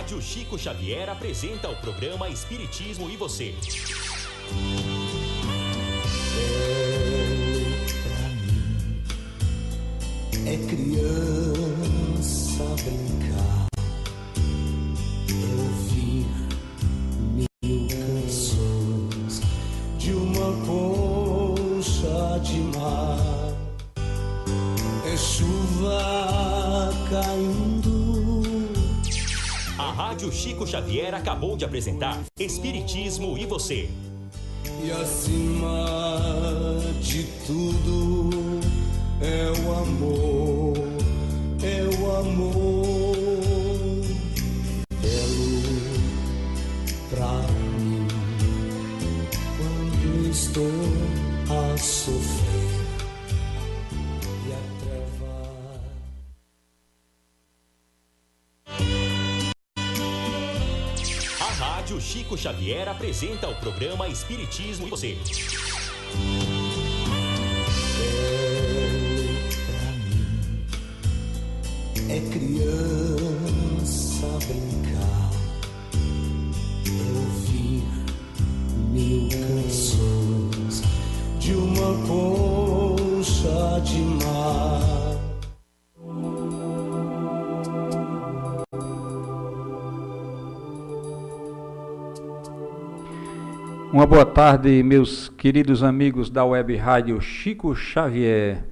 Rádio Chico Xavier apresenta o programa Espiritismo e Você. Pra mim é criança brincar, ouvir mil canções de uma concha de mar, é chuva caindo. A Rádio Chico Xavier acabou de apresentar Espiritismo e Você. E acima de tudo é o amor, belo pra mim quando estou a sofrer e a treva. A Rádio Chico Xavier apresenta o programa Espiritismo e Você. Pra mim é criança brincar, ouvir mil canções de uma concha de mar. Uma boa tarde, meus queridos amigos da Web Rádio Chico Xavier.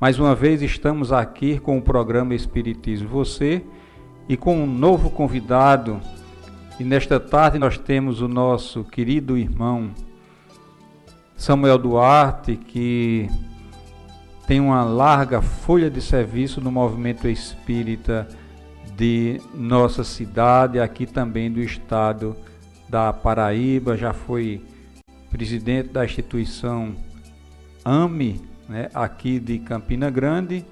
Mais uma vez estamos aqui com o programa Espiritismo Você e com um novo convidado. E nesta tarde nós temos o nosso querido irmão Samuel Duarte, que tem uma larga folha de serviço no movimento espírita de nossa cidade, aqui também do estado da Paraíba, já foi presidente da instituição AME, né, aqui de Campina Grande,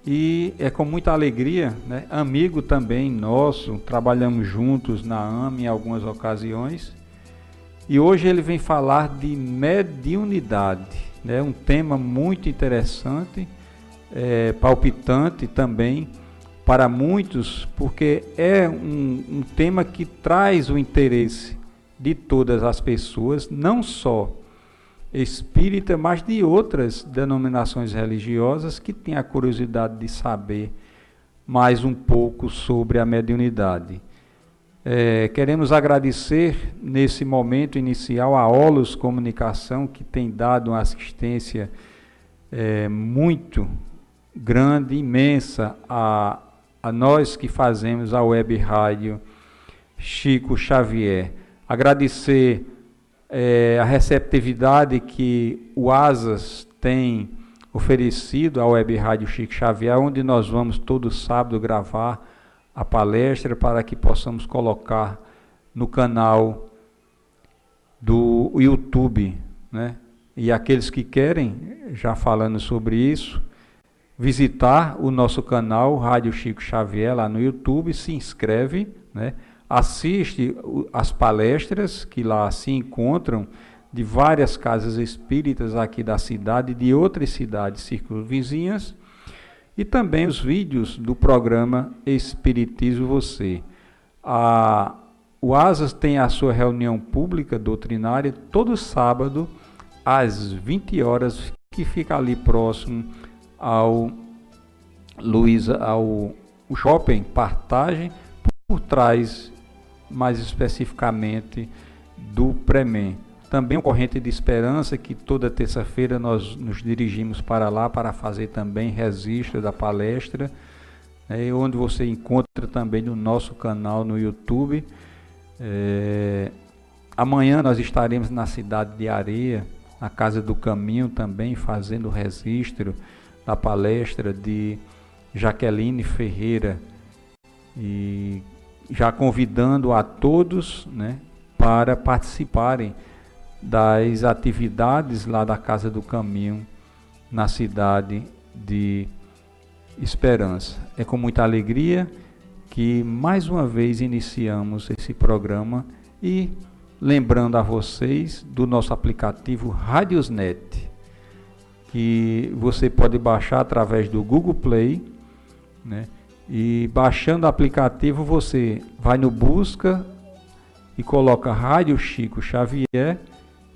e é com muita alegria, né, amigo também nosso, trabalhamos juntos na AME em algumas ocasiões, e hoje ele vem falar de mediunidade, né, um tema muito interessante, palpitante também para muitos, porque é um tema que traz o interesse de todas as pessoas, não só espírita, mas de outras denominações religiosas que têm a curiosidade de saber mais um pouco sobre a mediunidade. Queremos agradecer nesse momento inicial a Olos Comunicação, que tem dado uma assistência muito grande, imensa a nós que fazemos a web rádio Chico Xavier. Agradecer a receptividade que o Asas tem oferecido à Web Rádio Chico Xavier, onde nós vamos todo sábado gravar a palestra para que possamos colocar no canal do YouTube, né? E aqueles que querem, já falando sobre isso, visitar o nosso canal Rádio Chico Xavier lá no YouTube, se inscreve, né? Assiste as palestras que lá se encontram de várias casas espíritas aqui da cidade e de outras cidades circunvizinhas, e também os vídeos do programa Espiritismo Você. O Asas tem a sua reunião pública doutrinária todo sábado às 20 horas, que fica ali próximo ao Shopping Partage, por trás mais especificamente do Premen. Também uma corrente de esperança, que toda terça-feira nós nos dirigimos para lá para fazer também registro da palestra, onde você encontra também no nosso canal no YouTube. Amanhã nós estaremos na cidade de Areia, na Casa do Caminho, também fazendo registro da palestra de Jaqueline Ferreira, e já convidando a todos, né, para participarem das atividades lá da Casa do Caminho, na cidade de Esperança. É com muita alegria que mais uma vez iniciamos esse programa, e lembrando a vocês do nosso aplicativo Radiosnet, que você pode baixar através do Google Play, né? E baixando o aplicativo, você vai no busca e coloca Rádio Chico Xavier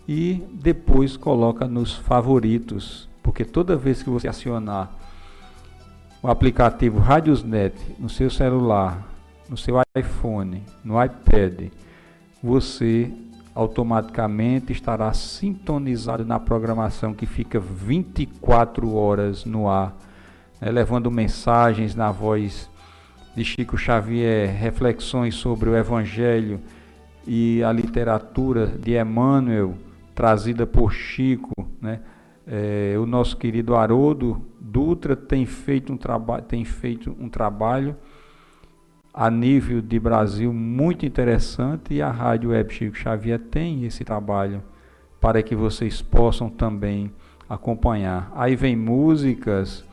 e depois coloca nos favoritos, porque toda vez que você acionar o aplicativo Radiosnet no seu celular, no seu iPhone, no iPad, você automaticamente estará sintonizado na programação que fica 24 horas no ar, levando mensagens na voz de Chico Xavier, reflexões sobre o Evangelho e a literatura de Emmanuel, trazida por Chico, né? O nosso querido Haroldo Dutra tem feito um trabalho a nível de Brasil muito interessante, e a Rádio Web Chico Xavier tem esse trabalho para que vocês possam também acompanhar. Aí vem músicas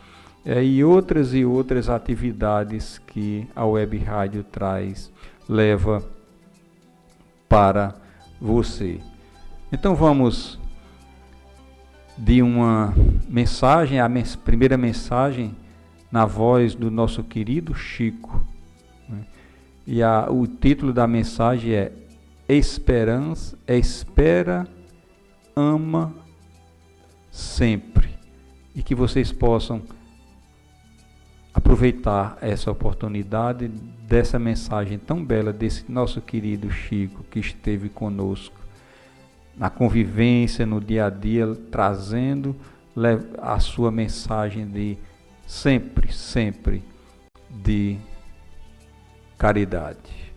e outras atividades que a Web Rádio leva para você. Então vamos de uma mensagem, primeira mensagem na voz do nosso querido Chico, né? E o título da mensagem é Esperança, espera, ama sempre. E que vocês possam aproveitar essa oportunidade dessa mensagem tão bela desse nosso querido Chico, que esteve conosco na convivência, no dia a dia, trazendo a sua mensagem de sempre de caridade.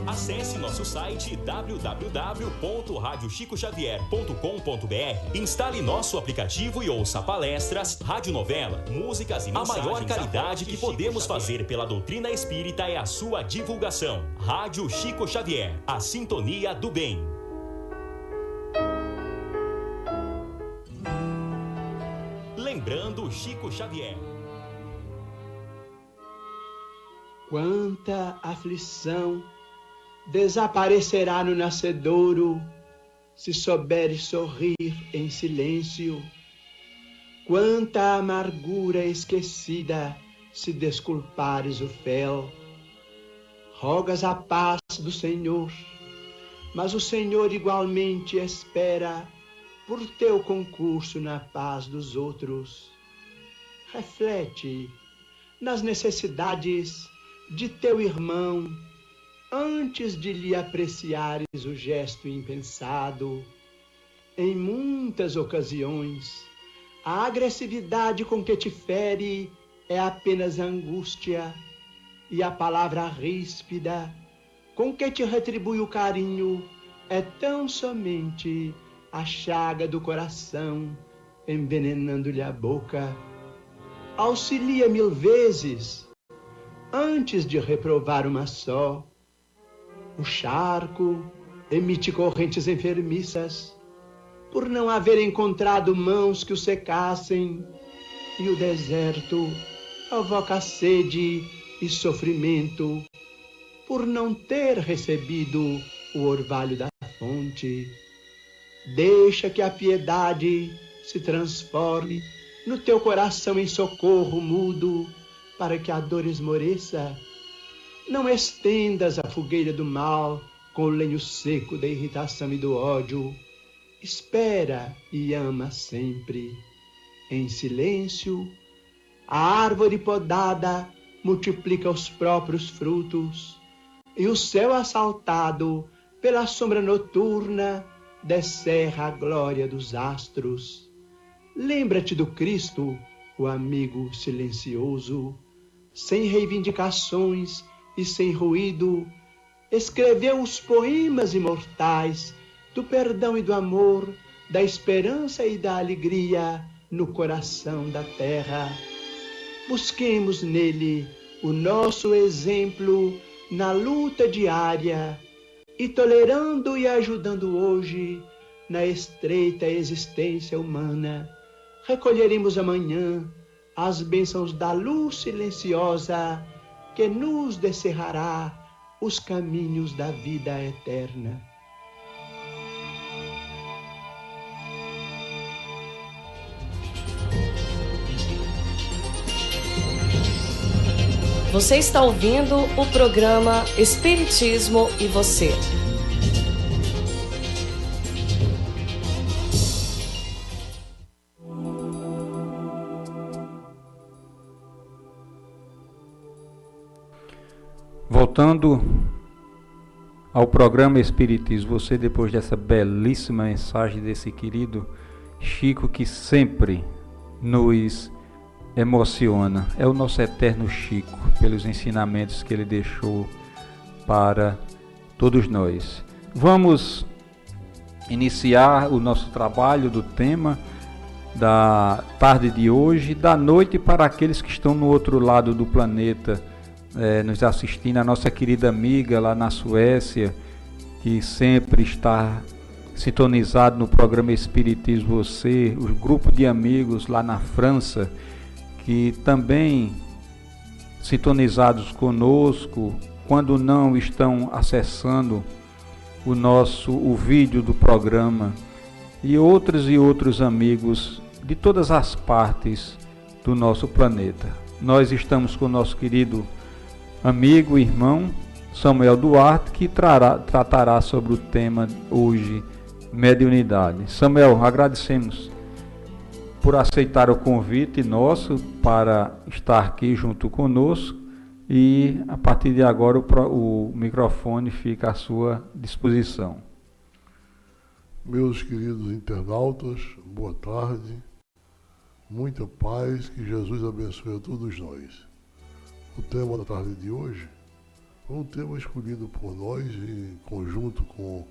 Acesse nosso site www.radiochicoxavier.com.br. Instale nosso aplicativo e ouça palestras, radionovela, músicas e mensagens. A maior caridade que podemos fazer pela doutrina espírita é a sua divulgação. Rádio Chico Xavier, a sintonia do bem. Lembrando Chico Xavier. Quanta aflição desaparecerá no nascedouro, se souberes sorrir em silêncio. Quanta amargura esquecida, se desculpares o fel. Rogas a paz do Senhor, mas o Senhor igualmente espera por teu concurso na paz dos outros. Reflete nas necessidades de teu irmão, antes de lhe apreciares o gesto impensado. Em muitas ocasiões, a agressividade com que te fere é apenas angústia, e a palavra ríspida com que te retribui o carinho é tão somente a chaga do coração, envenenando-lhe a boca. Auxilia 1000 vezes, antes de reprovar uma só. O charco emite correntes enfermiças, por não haver encontrado mãos que o secassem, e o deserto provoca sede e sofrimento, por não ter recebido o orvalho da fonte. Deixa que a piedade se transforme no teu coração em socorro mudo, para que a dor esmoreça. Não estendas a fogueira do mal com o lenho seco da irritação e do ódio. Espera e ama sempre. Em silêncio, a árvore podada multiplica os próprios frutos, e o céu assaltado pela sombra noturna descerra a glória dos astros. Lembra-te do Cristo, o amigo silencioso, sem reivindicações e sem ruído, escreveu os poemas imortais do perdão e do amor, da esperança e da alegria no coração da terra. Busquemos nele o nosso exemplo na luta diária, e tolerando e ajudando hoje na estreita existência humana, recolheremos amanhã as bênçãos da luz silenciosa que nos descerrará os caminhos da vida eterna. Você está ouvindo o programa Espiritismo e Você. Voltando ao programa Espiritismo, você, depois dessa belíssima mensagem desse querido Chico, que sempre nos emociona, é o nosso eterno Chico, pelos ensinamentos que ele deixou para todos nós. Vamos iniciar o nosso trabalho do tema da tarde de hoje, da noite, para aqueles que estão no outro lado do planeta, nos assistindo, a nossa querida amiga lá na Suécia, que sempre está sintonizado no programa Espiritismo Você, o grupo de amigos lá na França, que também sintonizados conosco, quando não estão acessando o vídeo do programa, e outros amigos de todas as partes do nosso planeta. Nós estamos com o nosso querido amigo e irmão Samuel Duarte, que tratará sobre o tema hoje, mediunidade. Samuel, agradecemos por aceitar o convite nosso para estar aqui junto conosco, e a partir de agora o microfone fica à sua disposição. Meus queridos internautas, boa tarde, muita paz, que Jesus abençoe a todos nós. O tema da tarde de hoje é um tema escolhido por nós em conjunto com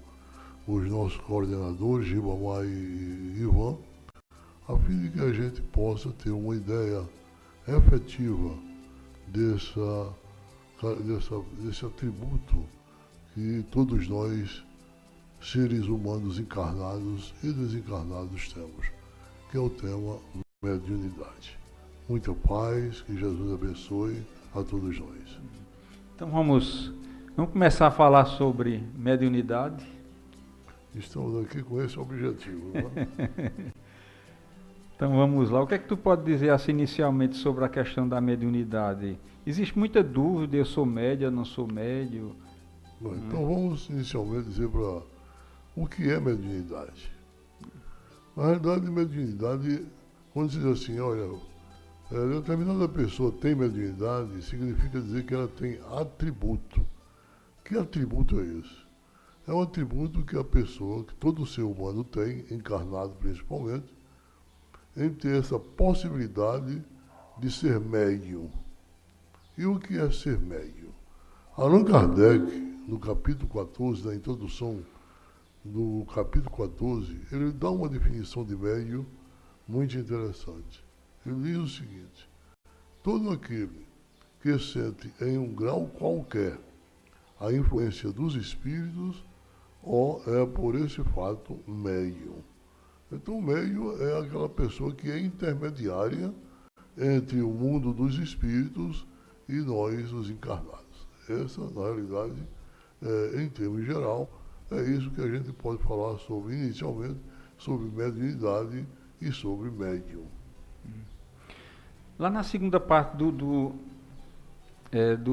os nossos coordenadores, Ribamar e Ivan, a fim de que a gente possa ter uma ideia efetiva desse atributo que todos nós, seres humanos encarnados e desencarnados, temos, que é o tema mediunidade. Muita paz, que Jesus abençoe a todos nós. Então vamos começar a falar sobre mediunidade. Estamos aqui com esse objetivo, né? Então vamos lá. O que é que tu pode dizer assim inicialmente sobre a questão da mediunidade? Existe muita dúvida, eu sou médio, eu não sou médio. Bom, então vamos inicialmente dizer para o que é mediunidade. Na realidade, mediunidade, quando se diz assim, olha, determinada pessoa tem mediunidade, significa dizer que ela tem atributo. Que atributo é esse? É um atributo que a pessoa, que todo ser humano tem, encarnado principalmente, em ter essa possibilidade de ser médium. E o que é ser médium? Allan Kardec, no capítulo 14, na introdução do capítulo 14, ele dá uma definição de médium muito interessante. Ele diz o seguinte: todo aquele que sente em um grau qualquer a influência dos espíritos, ou é por esse fato médium. Então, o médium é aquela pessoa que é intermediária entre o mundo dos espíritos e nós, os encarnados. Essa, na realidade, em termos geral, é isso que a gente pode falar sobre, inicialmente, sobre mediunidade e sobre médium. Lá na segunda parte do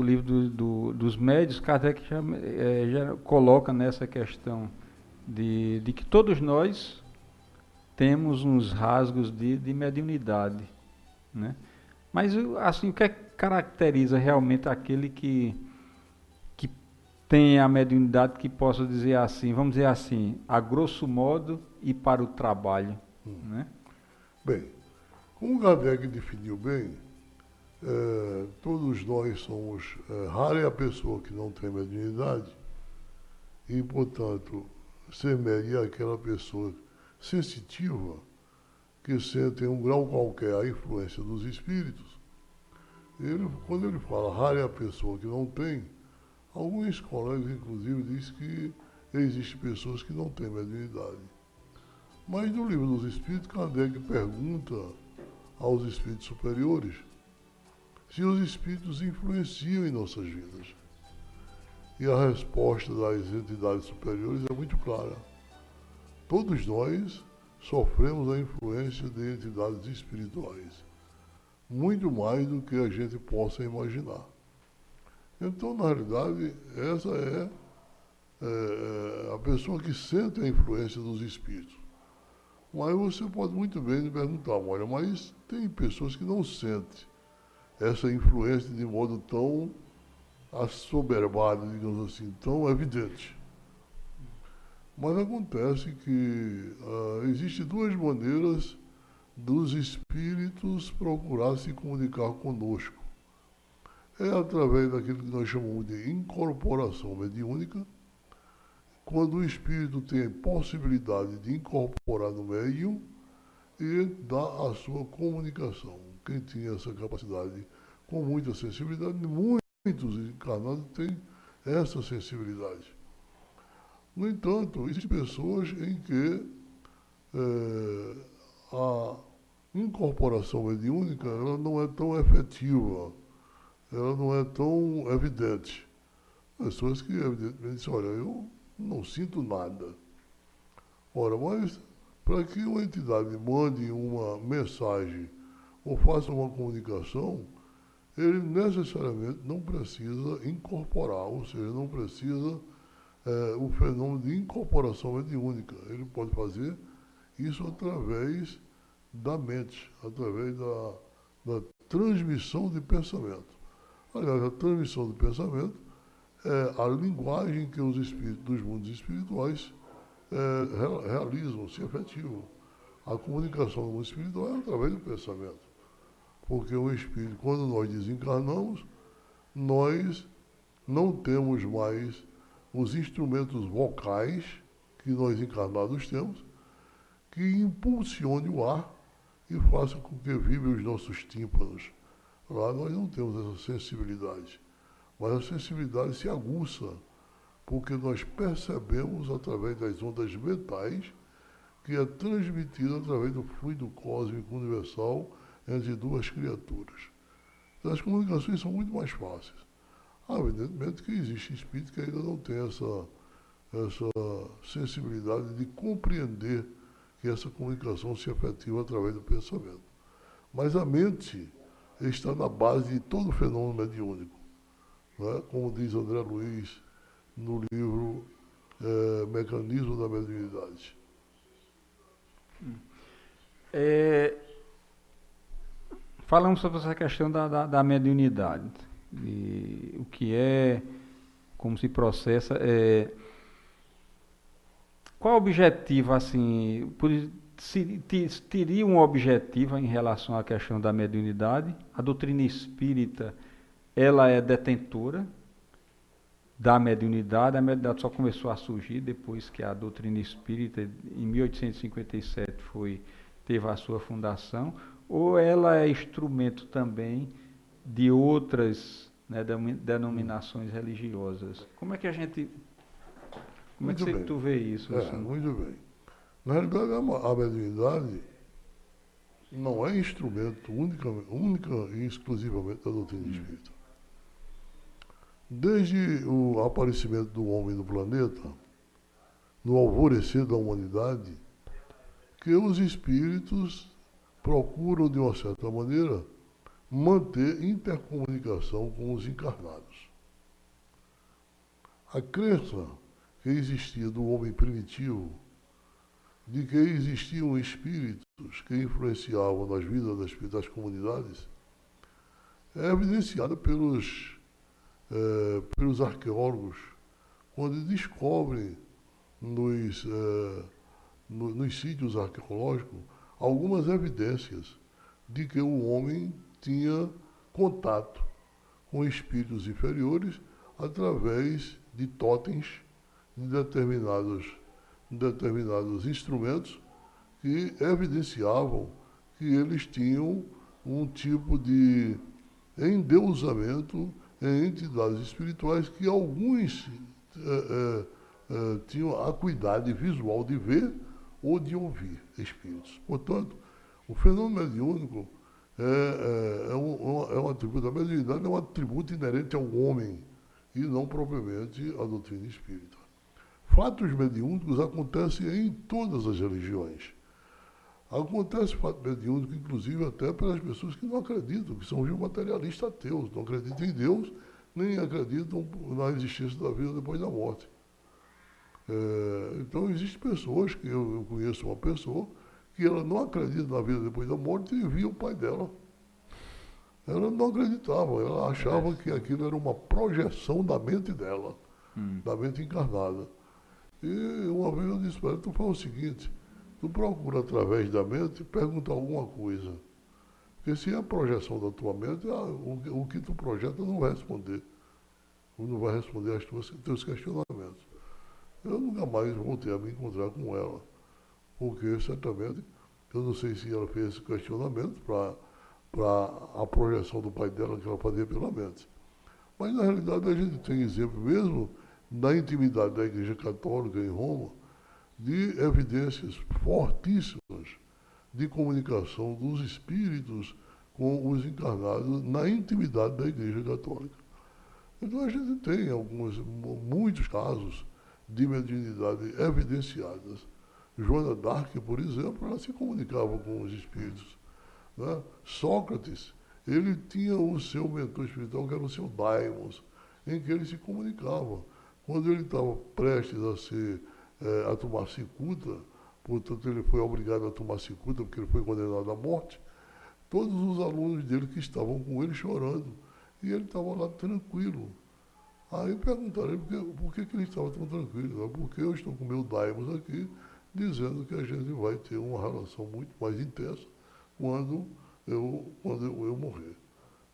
livro dos médios, Kardec já coloca nessa questão de que todos nós temos uns rasgos de mediunidade, né? Mas assim, o que caracteriza realmente aquele que tem a mediunidade, que possa dizer assim, vamos dizer assim, a grosso modo e para o trabalho, né? Bem, como Kardec definiu bem, todos nós somos, rara é a pessoa que não tem mediunidade, e, portanto, ser médium é aquela pessoa sensitiva que sente em um grau qualquer a influência dos espíritos. Quando ele fala rara é a pessoa que não tem, alguns colegas, inclusive, dizem que existem pessoas que não têm mediunidade. Mas no livro dos Espíritos, Kardec pergunta aos espíritos superiores se os espíritos influenciam em nossas vidas. E a resposta das entidades superiores é muito clara. Todos nós sofremos a influência de entidades espirituais, muito mais do que a gente possa imaginar. Então, na realidade, essa é a pessoa que sente a influência dos espíritos. Mas você pode muito bem me perguntar, olha, mas tem pessoas que não sentem essa influência de modo tão assoberbado, digamos assim, tão evidente. Mas acontece que existem duas maneiras dos espíritos procurar se comunicar conosco. É através daquilo que nós chamamos de incorporação mediúnica, quando o espírito tem a possibilidade de incorporar no médium e dar a sua comunicação. Quem tinha essa capacidade com muita sensibilidade, muitos encarnados têm essa sensibilidade. No entanto, existem pessoas em que a incorporação mediúnica ela não é tão efetiva, ela não é tão evidente. Pessoas que evidentemente dizem, olha, eu não sinto nada. Ora, mas para que uma entidade mande uma mensagem ou faça uma comunicação, ele necessariamente não precisa incorporar, ou seja, não precisa o fenômeno de incorporação mediúnica. Ele pode fazer isso através da mente, através da transmissão de pensamento. Aliás, a transmissão de pensamento é a linguagem que os espíritos dos mundos espirituais realizam, se efetivam. A comunicação do mundo espiritual é através do pensamento. Porque o espírito, quando nós desencarnamos, nós não temos mais os instrumentos vocais que nós encarnados temos, que impulsione o ar e faça com que vibrem os nossos tímpanos. Lá nós não temos essa sensibilidade. Mas a sensibilidade se aguça, porque nós percebemos através das ondas mentais que é transmitida através do fluido cósmico universal entre duas criaturas. As comunicações são muito mais fáceis. Evidentemente que existe espírito que ainda não tem essa sensibilidade de compreender que essa comunicação se efetiva através do pensamento. Mas a mente está na base de todo o fenômeno mediúnico. Né? Como diz André Luiz no livro Mecanismo da Mediunidade. Falamos sobre essa questão da mediunidade, o que é, como se processa. Qual o objetivo, assim, teria um objetivo em relação à questão da mediunidade? A doutrina espírita, ela é detentora da mediunidade. A mediunidade só começou a surgir depois que a doutrina espírita, em 1857, teve a sua fundação, ou ela é instrumento também de outras, né, denominações religiosas? Como é que a gente... Como é que tu vê isso? Muito bem. Na realidade, a mediunidade não é instrumento única e exclusivamente da doutrina espírita. Desde o aparecimento do homem no planeta, no alvorecer da humanidade, que os espíritos procuram, de uma certa maneira, manter intercomunicação com os encarnados. A crença que existia do homem primitivo, de que existiam espíritos que influenciavam nas vidas das comunidades, é evidenciada pelos arqueólogos, quando descobrem nos sítios arqueológicos algumas evidências de que o homem tinha contato com espíritos inferiores através de totens de determinados instrumentos que evidenciavam que eles tinham um tipo de endeusamento em entidades espirituais que alguns tinham a acuidade visual de ver ou de ouvir espíritos. Portanto, o fenômeno mediúnico é um atributo da mediunidade, é um atributo inerente ao homem e não propriamente à doutrina espírita. Fatos mediúnicos acontecem em todas as religiões. Acontece fato mediúnico, inclusive, até para as pessoas que não acreditam, que são materialistas ateus, não acreditam em Deus, nem acreditam na existência da vida depois da morte. Então, existem pessoas, que eu conheço uma pessoa, que ela não acredita na vida depois da morte e via o pai dela. Ela não acreditava, ela achava que aquilo era uma projeção da mente dela, da mente encarnada. E uma vez eu disse para ela, tu faz o seguinte, tu procura através da mente perguntar alguma coisa. Porque se é a projeção da tua mente, o que tu projeta não vai responder. Não vai responder aos teus questionamentos. Eu nunca mais voltei a me encontrar com ela, porque certamente, eu não sei se ela fez esse questionamento para a projeção do pai dela que ela fazia pela mente. Mas na realidade a gente tem exemplo mesmo na intimidade da Igreja Católica em Roma, de evidências fortíssimas de comunicação dos espíritos com os encarnados na intimidade da Igreja Católica. Então a gente tem muitos casos de mediunidade evidenciadas. Joana d'Arc, por exemplo, ela se comunicava com os espíritos. Né? Sócrates, ele tinha o seu mentor espiritual, que era o seu daimos, em que ele se comunicava. Quando ele estava prestes a tomar cicuta, portanto ele foi obrigado a tomar cicuta porque ele foi condenado à morte, todos os alunos dele que estavam com ele chorando, e ele estava lá tranquilo. Aí perguntaram ele por que ele estava tão tranquilo. Porque eu estou com o meu daimos aqui, dizendo que a gente vai ter uma relação muito mais intensa quando eu morrer.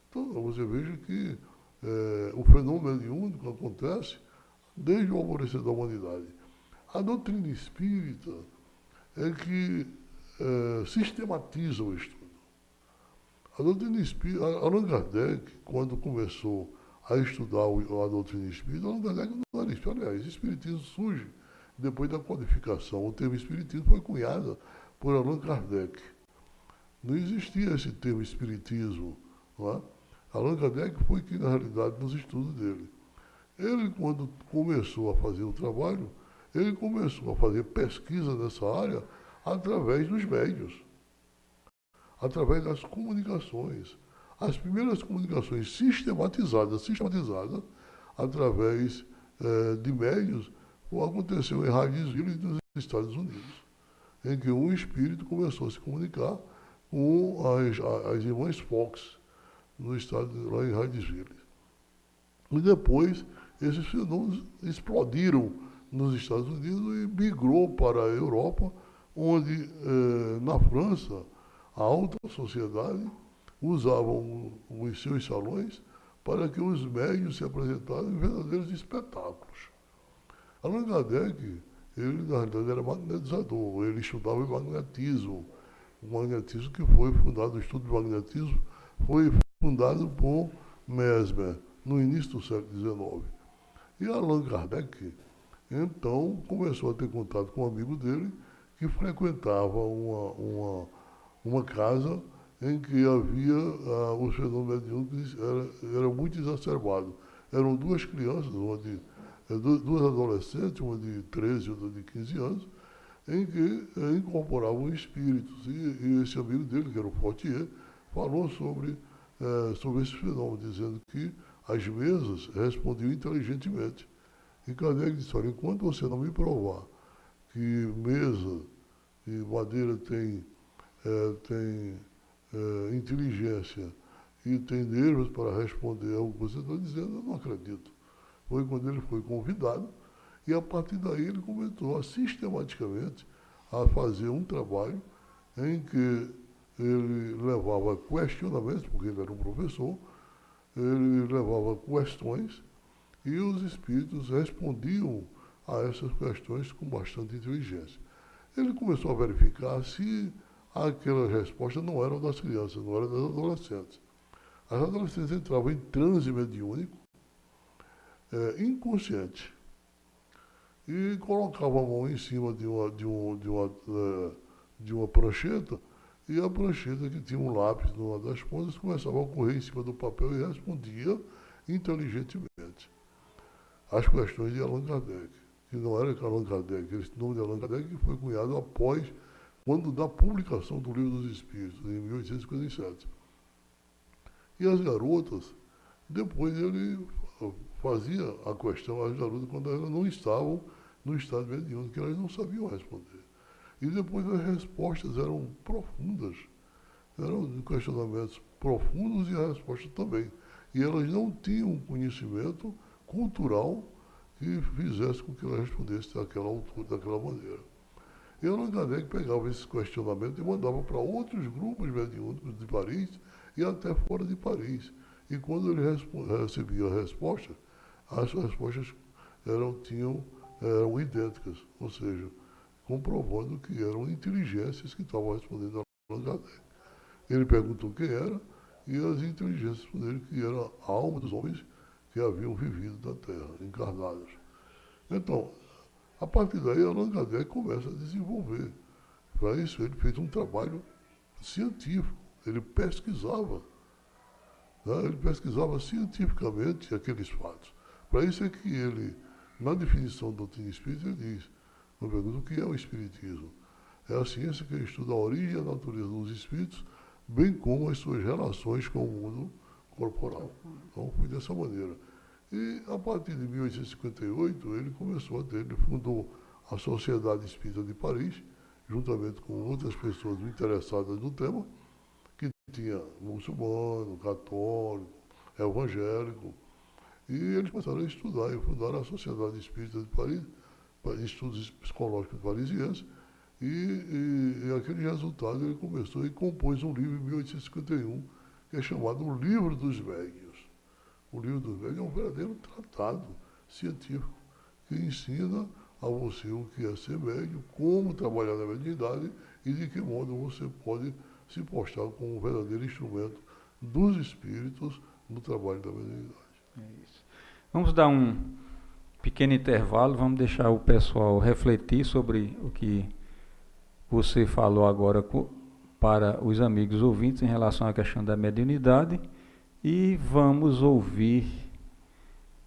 Então, você veja que o fenômeno mediúnico acontece desde o alvorecer da humanidade. A doutrina espírita é que sistematiza o estudo. A doutrina espírita, Allan Kardec, quando começou a estudar a doutrina espírita, Allan Kardec não era espírita. Aliás, o espiritismo surge depois da codificação. O termo espiritismo foi cunhado por Allan Kardec. Não existia esse termo espiritismo. Não é? Allan Kardec foi que, na realidade, nos estudos dele. Ele, quando começou a fazer o trabalho, ele começou a fazer pesquisa nessa área através dos médios, através das comunicações. As primeiras comunicações sistematizadas através de médios, aconteceu em Hydesville, nos Estados Unidos, em que um espírito começou a se comunicar com as irmãs Fox, no estado lá em Hydesville. E depois, esses fenômenos explodiram nos Estados Unidos e migrou para a Europa, onde, na França, a alta sociedade usavam os seus salões para que os médios se apresentassem em verdadeiros espetáculos. Allan Kardec, ele na realidade era magnetizador, ele estudava o magnetismo que foi fundado, o estudo do magnetismo foi fundado por Mesmer, no início do século XIX. E Allan Kardec, então, começou a ter contato com um amigo dele que frequentava uma casa em que havia os fenômenos mediúnicos era muito exacerbado. Eram duas crianças, duas adolescentes, uma de 13 e outra de 15 anos, em que incorporavam espíritos. E esse amigo dele, que era o Fortier, falou sobre esse fenômeno, dizendo que as mesas respondiam inteligentemente. E Kardec disse, olha, enquanto você não me provar que mesa e madeira tem inteligência e tem nervos para responder ao que você está dizendo, eu não acredito. Foi quando ele foi convidado e a partir daí ele começou sistematicamente a fazer um trabalho em que ele levava questionamentos, porque ele era um professor, ele levava questões e os espíritos respondiam a essas questões com bastante inteligência. Ele começou a verificar se aquelas respostas não eram das crianças, não eram das adolescentes. As adolescentes entravam em transe mediúnico, inconsciente, e colocavam a mão em cima de uma prancheta, e a prancheta, que tinha um lápis numa das pontas, começava a correr em cima do papel e respondia inteligentemente as questões de Allan Kardec, que não era Allan Kardec, esse nome de Allan Kardec foi cunhado após, quando da publicação do Livro dos Espíritos, em 1857. E as garotas, depois ele fazia a questão às garotas quando elas não estavam no estado mediúnico, que elas não sabiam responder. E depois as respostas eram profundas, eram questionamentos profundos e a resposta também. E elas não tinham um conhecimento cultural que fizesse com que elas respondessem daquela altura, daquela maneira. E Allan Kardec pegava esses questionamentos e mandava para outros grupos mediúnicos de Paris e até fora de Paris. E quando ele recebia a resposta, as respostas eram idênticas, ou seja, comprovando que eram inteligências que estavam respondendo a Allan Kardec. Ele perguntou quem era, e as inteligências responderam que era a alma dos homens que haviam vivido na Terra, encarnados. Então, a partir daí, Allan Kardec começa a desenvolver. Para isso, ele fez um trabalho científico, ele pesquisava. Né? Ele pesquisava cientificamente aqueles fatos. Para isso é que ele, na definição da doutrina espírita, ele diz, uma pergunta, o que é o espiritismo? É a ciência que estuda a origem e a natureza dos espíritos, bem como as suas relações com o mundo corporal. Então, foi dessa maneira. E, a partir de 1858, ele ele fundou a Sociedade Espírita de Paris, juntamente com outras pessoas interessadas no tema, que tinha muçulmano, católico, evangélico, e eles começaram a estudar e fundaram a Sociedade Espírita de Paris, estudos psicológicos parisienses, e aquele resultado ele começou e compôs um livro em 1851, que é chamado O Livro dos Médiuns. O Livro dos Médiuns é um verdadeiro tratado científico que ensina a você o que é ser médium, como trabalhar na mediunidade e de que modo você pode se postar como um verdadeiro instrumento dos espíritos no trabalho da mediunidade. É isso. Vamos dar um pequeno intervalo, vamos deixar o pessoal refletir sobre o que você falou agora para os amigos ouvintes em relação à questão da mediunidade, e vamos ouvir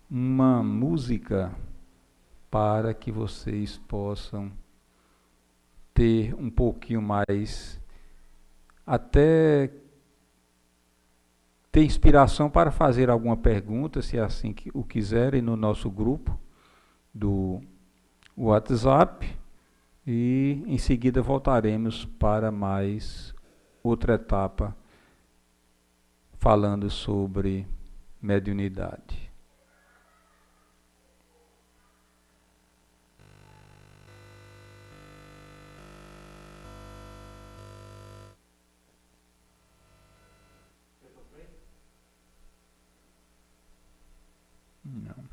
uma música para que vocês possam ter um pouquinho mais, até ter inspiração para fazer alguma pergunta, se é assim que o quiserem, no nosso grupo do WhatsApp, e em seguida voltaremos para mais outra etapa falando sobre mediunidade. Não.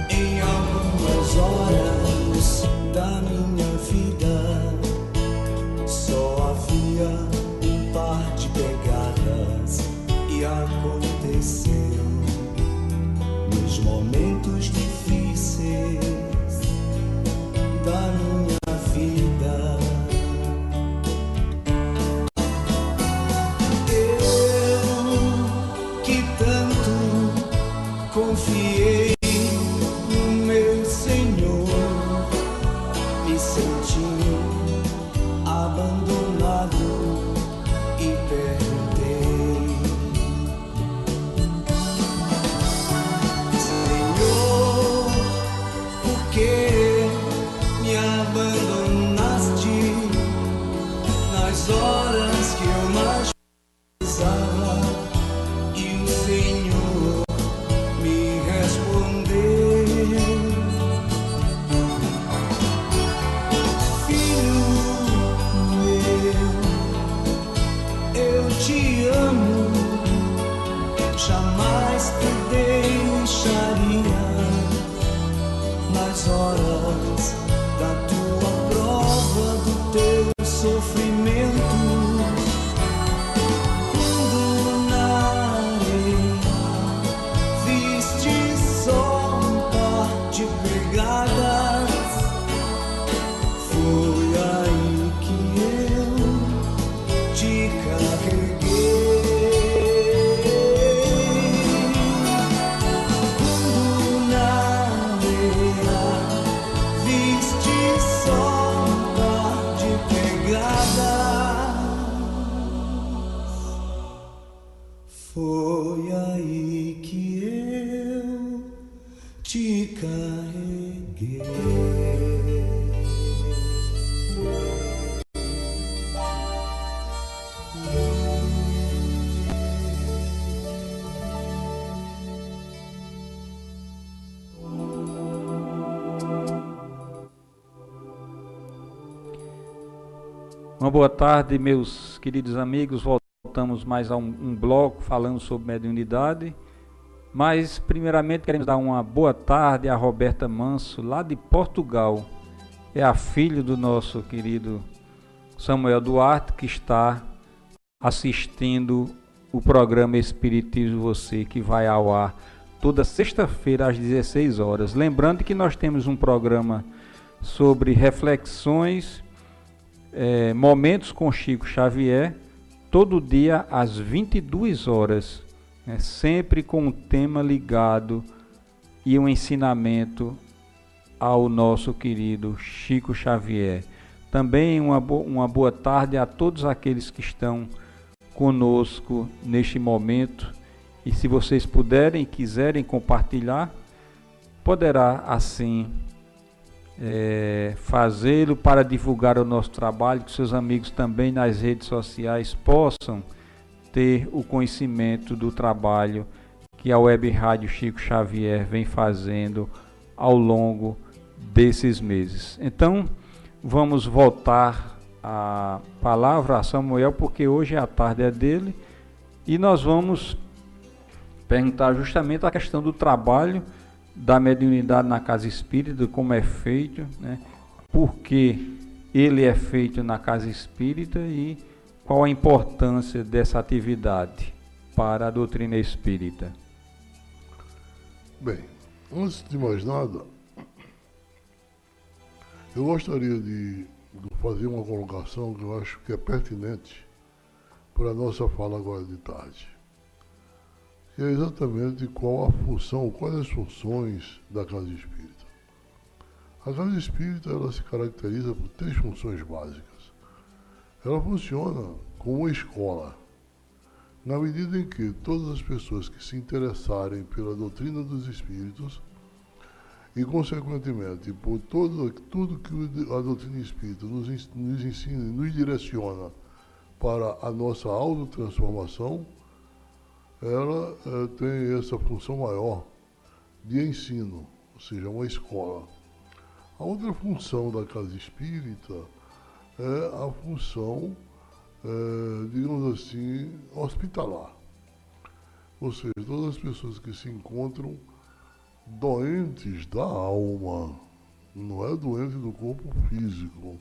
Em algumas horas da minha vida só havia um par de pegadas e aconteceu nos momentos difíceis da minha vida. Eu que tanto confiei no meu Senhor, me senti abandonado e perguntei: Senhor, por que me abandonaste nas horas que eu mais precisava? E o Senhor me respondeu: Filho meu, eu te amo, jamais te deixaria nas horas da tua prova, do teu sofrimento. Quando na areia viste só um par de pegadas, foi aí que eu te carreguei. Quando na areia viste só um par de pegadas, foi aí que eu te carreguei. Uma boa tarde, meus queridos amigos. Voltamos mais a um bloco falando sobre mediunidade. Mas, primeiramente, queremos dar uma boa tarde a Roberta Manso, lá de Portugal. É a filha do nosso querido Samuel Duarte, que está assistindo o programa Espiritismo Você, que vai ao ar toda sexta-feira às 16 horas. Lembrando que nós temos um programa sobre reflexões, momentos com Chico Xavier, todo dia às 22 horas, né, sempre com um tema ligado e um ensinamento ao nosso querido Chico Xavier. Também uma boa tarde a todos aqueles que estão conosco neste momento, e se vocês puderem e quiserem compartilhar, poderá assim fazê-lo para divulgar o nosso trabalho, que seus amigos também nas redes sociais possam ter o conhecimento do trabalho que a Web Rádio Chico Xavier vem fazendo ao longo desses meses. Então, vamos voltar a palavra a Samuel, porque hoje a tarde é dele, e nós vamos perguntar justamente a questão do trabalho da mediunidade na casa espírita, como é feito, né? Por que ele é feito na casa espírita e qual a importância dessa atividade para a doutrina espírita. Bem, antes de mais nada, eu gostaria de fazer uma colocação que eu acho que é pertinente para a nossa fala agora de tarde. Que é exatamente qual a função, quais as funções da casa espírita. A casa espírita, ela se caracteriza por 3 funções básicas. Ela funciona como uma escola, na medida em que todas as pessoas que se interessarem pela doutrina dos espíritos e, consequentemente, por tudo que a doutrina espírita nos ensina e nos direciona para a nossa autotransformação, ela tem essa função maior de ensino, ou seja, uma escola. A outra função da casa espírita é a função, digamos assim, hospitalar. Ou seja, todas as pessoas que se encontram doentes da alma, não é doente do corpo físico.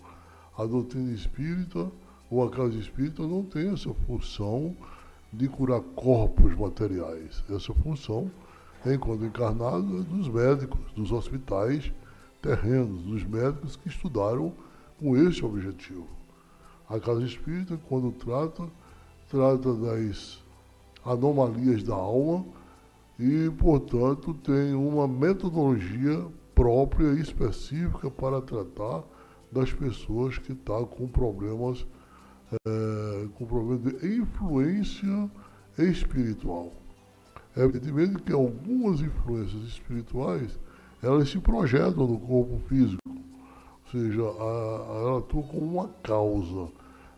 A doutrina espírita ou a casa espírita não tem essa função de curar corpos materiais. Essa função, enquanto encarnado, é dos médicos, dos hospitais terrenos, dos médicos que estudaram com esse objetivo. A casa espírita, quando trata das anomalias da alma e, portanto, tem uma metodologia própria e específica para tratar das pessoas que estão com problemas de influência espiritual. É evidentemente que algumas influências espirituais elas se projetam no corpo físico, ou seja, ela atua como uma causa.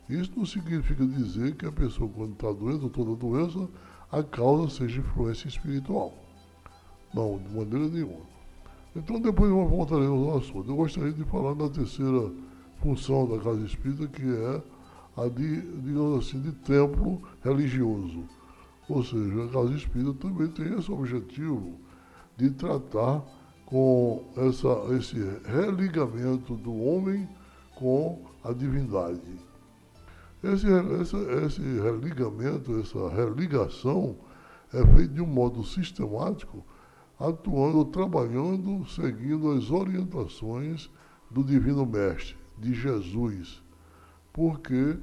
Isso não significa dizer que a pessoa, quando está doente, ou toda doença, a causa seja influência espiritual. Não, de maneira nenhuma. Então, depois nós voltaremos ao assunto. Eu gostaria de falar da terceira função da casa espírita, que é a de, digamos assim, de templo religioso. Ou seja, a casa espírita também tem esse objetivo de tratar com esse religamento do homem com a divindade. Esse religamento, essa religação é feito de um modo sistemático, atuando, trabalhando, seguindo as orientações do Divino Mestre, de Jesus. Porque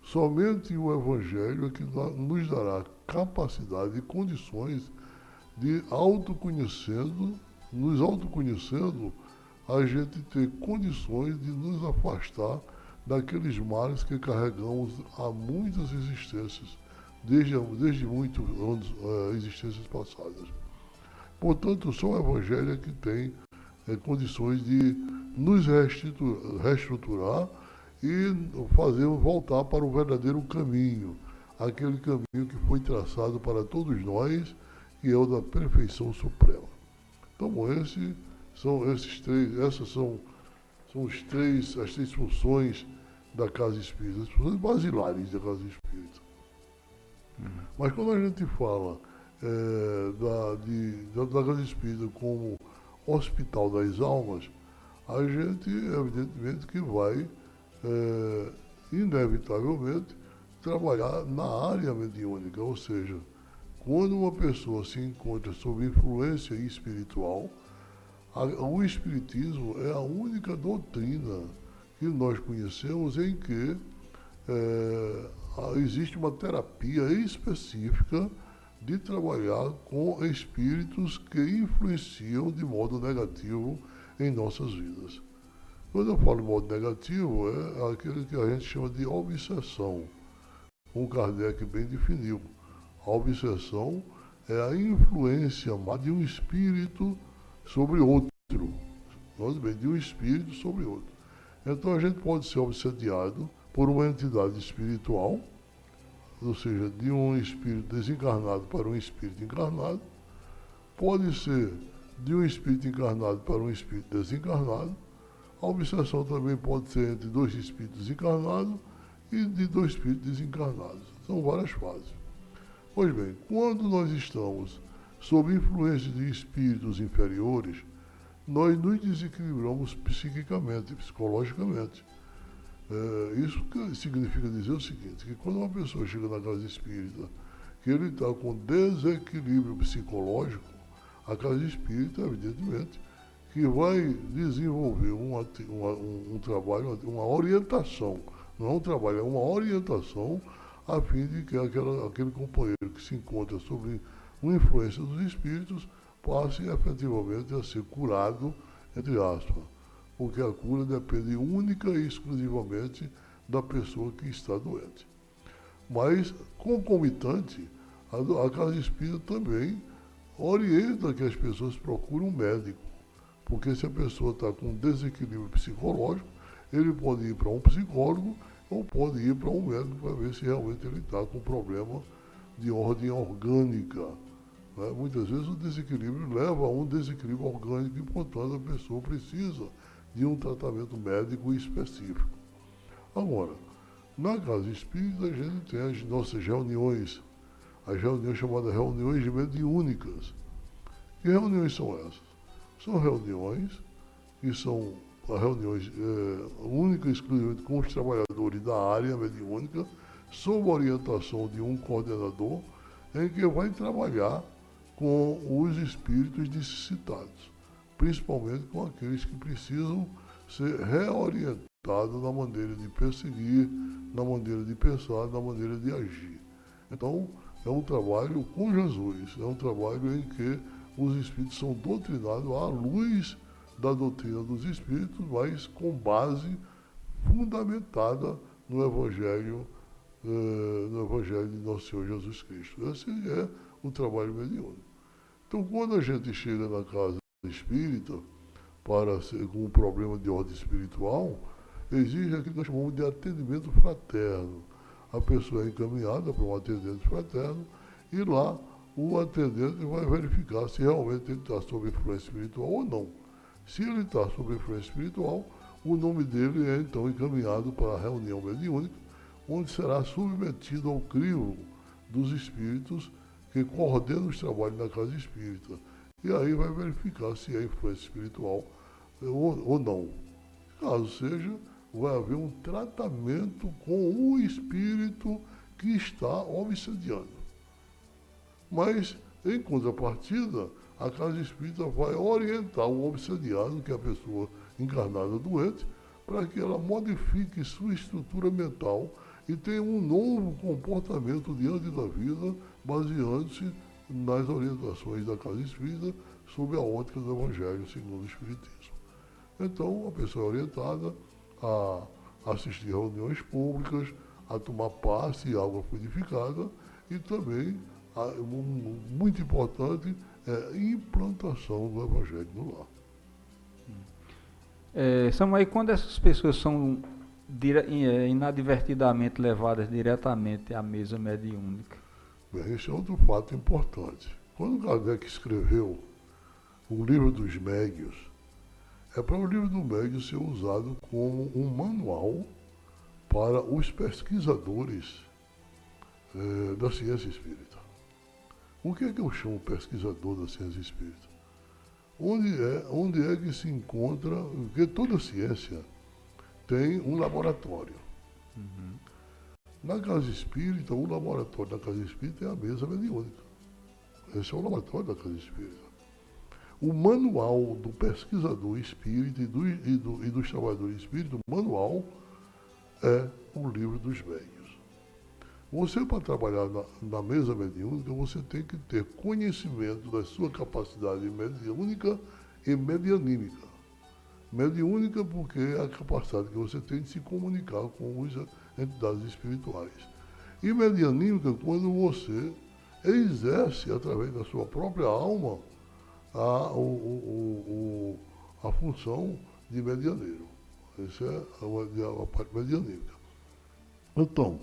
somente o Evangelho é que nos dará capacidade e condições de nos autoconhecendo, a gente ter condições de nos afastar daqueles males que carregamos há muitas existências, desde muitos anos, existências passadas. Portanto, só o Evangelho é que tem condições de nos reestruturar e fazer voltar para o verdadeiro caminho, aquele caminho que foi traçado para todos nós, que é o da perfeição suprema. Então, essas são as três funções da casa espírita, as funções basilares da casa espírita. Mas quando a gente fala da casa espírita como hospital das almas, a gente, evidentemente, que vai, inevitavelmente, trabalhar na área mediúnica, ou seja, quando uma pessoa se encontra sob influência espiritual, o Espiritismo é a única doutrina que nós conhecemos em que existe uma terapia específica de trabalhar com espíritos que influenciam de modo negativo em nossas vidas. Quando eu falo de modo negativo, é aquele que a gente chama de obsessão. Como Kardec bem definiu. A obsessão é a influência de um espírito sobre outro. De um espírito sobre outro. Então a gente pode ser obsediado por uma entidade espiritual, ou seja, de um espírito desencarnado para um espírito encarnado. Pode ser de um espírito encarnado para um espírito desencarnado. A obsessão também pode ser entre dois espíritos encarnados e de dois espíritos desencarnados. São várias fases. Pois bem, quando nós estamos sob influência de espíritos inferiores, nós nos desequilibramos psiquicamente, psicologicamente. Isso significa dizer o seguinte, que quando uma pessoa chega na casa espírita, que ele está com desequilíbrio psicológico, a casa espírita, evidentemente, que vai desenvolver um trabalho, uma orientação, não é um trabalho, é uma orientação, a fim de que aquele companheiro que se encontra sob uma influência dos espíritos passe efetivamente a ser curado, entre aspas, porque a cura depende única e exclusivamente da pessoa que está doente. Mas, concomitante, a casa espírita também orienta que as pessoas procurem um médico, porque se a pessoa está com desequilíbrio psicológico, ele pode ir para um psicólogo ou pode ir para um médico para ver se realmente ele está com problema de ordem orgânica. Né? Muitas vezes o desequilíbrio leva a um desequilíbrio orgânico e, portanto, a pessoa precisa de um tratamento médico específico. Agora, na casa espírita, a gente tem as nossas reuniões as reuniões chamadas reuniões mediúnicas. Que reuniões são essas? São reuniões que são reuniões únicas e exclusivamente com os trabalhadores da área mediúnica, sob a orientação de um coordenador, em que vai trabalhar com os espíritos necessitados, principalmente com aqueles que precisam ser reorientados na maneira de perseguir, na maneira de pensar, na maneira de agir. Então, é um trabalho com Jesus, é um trabalho em que os espíritos são doutrinados à luz da doutrina dos espíritos, mas com base fundamentada no Evangelho de Nosso Senhor Jesus Cristo. Esse é o trabalho mediúnico. Então, quando a gente chega na casa espírita com um problema de ordem espiritual, exige aquilo que nós chamamos de atendimento fraterno. A pessoa é encaminhada para um atendente fraterno e lá o atendente vai verificar se realmente ele está sob influência espiritual ou não. Se ele está sob influência espiritual, o nome dele é então encaminhado para a reunião mediúnica, onde será submetido ao crivo dos espíritos que coordenam os trabalhos da casa espírita. E aí vai verificar se é influência espiritual ou não. Caso seja, vai haver um tratamento com o espírito que está obsediando. Mas, em contrapartida, a casa espírita vai orientar o obsediado, que é a pessoa encarnada doente, para que ela modifique sua estrutura mental e tenha um novo comportamento diante da vida, baseando-se nas orientações da casa espírita sob a ótica do Evangelho segundo o Espiritismo. Então, a pessoa é orientada a assistir reuniões públicas, a tomar passe e água purificada e também, muito importante, é a implantação do Evangelho no lar. Samuel, quando essas pessoas são inadvertidamente levadas diretamente à mesa mediúnica? Bem, esse é outro fato importante. Quando Kardec escreveu o livro dos médiuns, é para o livro do médium ser usado como um manual para os pesquisadores da ciência espírita. O que é que eu chamo pesquisador da ciência espírita? Onde é que se encontra, porque toda ciência tem um laboratório. Uhum. Na casa espírita, o laboratório da casa espírita é a mesa mediúnica. Esse é o laboratório da casa espírita. O manual do pesquisador espírita e dos trabalhadores espíritas, o manual é o livro dos médiuns. Você, para trabalhar na mesa mediúnica, você tem que ter conhecimento da sua capacidade mediúnica e medianímica. Mediúnica porque é a capacidade que você tem de se comunicar com as entidades espirituais. E medianímica quando você exerce, através da sua própria alma, a função de medianeiro. Essa é a parte medianímica. Então,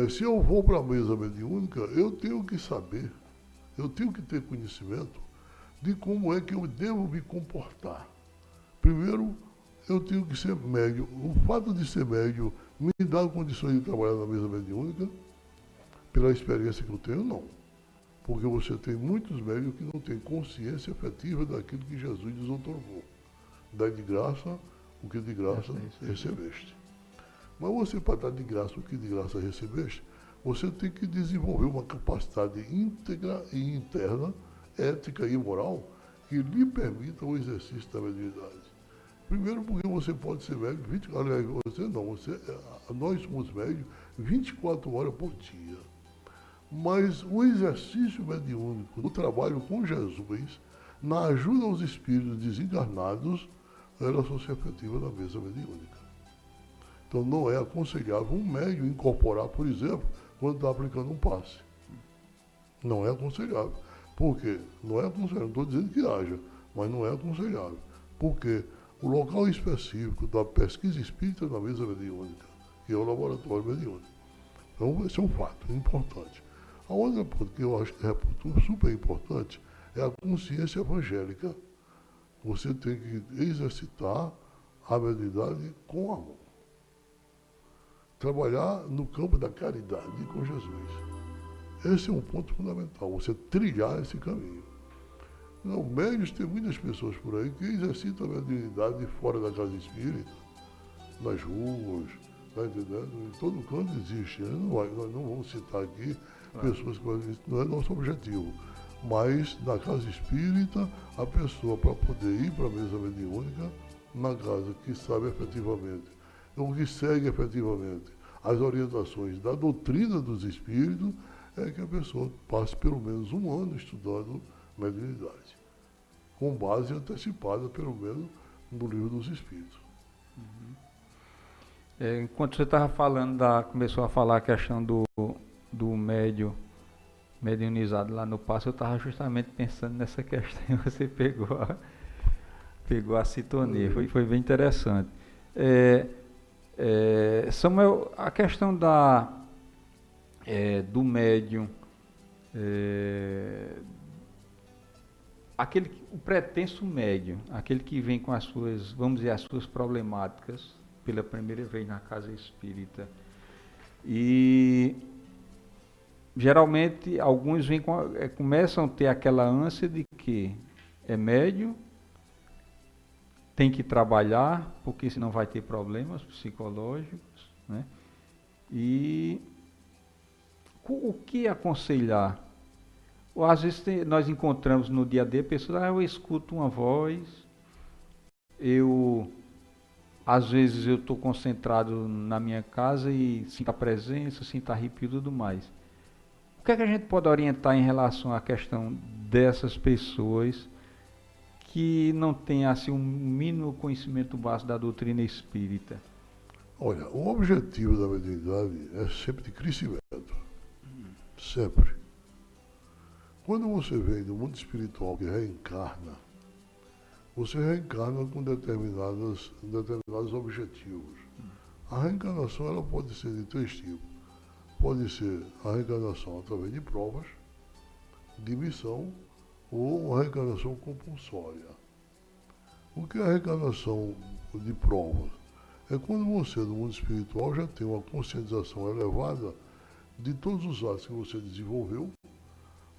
se eu vou para a mesa mediúnica, eu tenho que saber, eu tenho que ter conhecimento de como é que eu devo me comportar. Primeiro, eu tenho que ser médio. O fato de ser médio me dá condições de trabalhar na mesa mediúnica, pela experiência que eu tenho, não. Porque você tem muitos médios que não têm consciência efetiva daquilo que Jesus lhes otorgou. Dá de graça o que de graça recebeste. Mas você, para dar de graça o que de graça recebeste, você tem que desenvolver uma capacidade íntegra e interna, ética e moral, que lhe permita o exercício da mediunidade. Primeiro porque você pode ser médium, nós somos médios 24 horas por dia. Mas o exercício mediúnico, do trabalho com Jesus, na ajuda aos espíritos desencarnados, ela só se efetiva na mesa mediúnica. Então não é aconselhável um médium incorporar, por exemplo, quando está aplicando um passe. Não é aconselhável. Por quê? Não é aconselhável. Não estou dizendo que haja, mas não é aconselhável. Porque o local específico da pesquisa espírita é na mesa mediúnica, que é o laboratório mediúnico. Então esse é um fato importante. A outra coisa que eu acho que é super importante é a consciência evangélica. Você tem que exercitar a mediunidade com amor. Trabalhar no campo da caridade com Jesus. Esse é um ponto fundamental, você trilhar esse caminho. Não, médios, tem muitas pessoas por aí que exercitam a mediunidade fora da casa espírita, nas ruas, tá entendendo? Em todo canto existe. Nós não vamos citar aqui pessoas que isso não é nosso objetivo. Mas na casa espírita, a pessoa, para poder ir para a mesa mediúnica, na casa que sabe efetivamente, ou que segue efetivamente as orientações da doutrina dos espíritos, é que a pessoa passe pelo menos um ano estudando mediunidade, com base antecipada, pelo menos, no livro dos espíritos. Enquanto você estava falando, começou a falar a questão do mediunizado lá no passo, eu estava justamente pensando nessa questão e você pegou a sintonia, foi bem interessante. Samuel, a questão do médium, o pretenso médium, aquele que vem com as suas, vamos dizer, as suas problemáticas pela primeira vez na casa espírita, e geralmente alguns vêm começam a ter aquela ânsia de que é médium, tem que trabalhar, porque senão vai ter problemas psicológicos, né? E o que aconselhar? Ou às vezes nós encontramos no dia a dia pessoas, eu escuto uma voz, às vezes eu estou concentrado na minha casa e sinto a presença, sinto arrepio e tudo mais. O que é que a gente pode orientar em relação à questão dessas pessoas que não têm assim, um mínimo conhecimento básico da doutrina espírita? Olha, o objetivo da mediunidade é sempre de crescimento. Sempre. Quando você vem do mundo espiritual que reencarna, você reencarna com determinados objetivos. A reencarnação ela pode ser de três tipos. Pode ser a reencarnação através de provas, de missão, ou a reencarnação compulsória. O que é a reencarnação de provas? É quando você, no mundo espiritual, já tem uma conscientização elevada de todos os atos que você desenvolveu,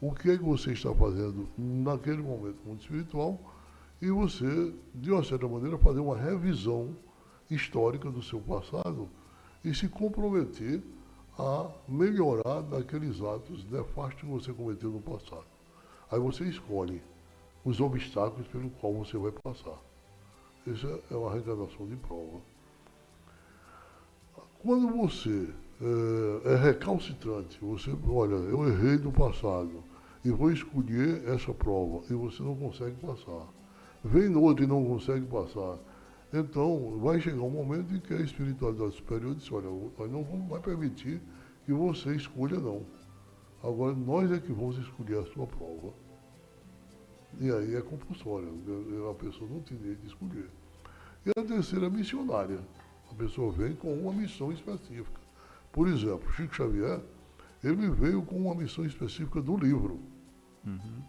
o que é que você está fazendo naquele momento no mundo espiritual, e você, de uma certa maneira, fazer uma revisão histórica do seu passado e se comprometer a melhorar daqueles atos nefastos que você cometeu no passado. Aí você escolhe os obstáculos pelo qual você vai passar. Essa é uma reencarnação de prova. Quando você é recalcitrante, você, olha, eu errei no passado e vou escolher essa prova e você não consegue passar. Vem no outro e não consegue passar. Então, vai chegar um momento em que a espiritualidade superior diz, olha, nós não vamos mais permitir que você escolha, não. Agora, nós é que vamos escolher a sua prova. E aí é compulsória, a pessoa não tem direito de escolher. E a terceira é missionária. A pessoa vem com uma missão específica. Por exemplo, Chico Xavier, ele veio com uma missão específica do livro.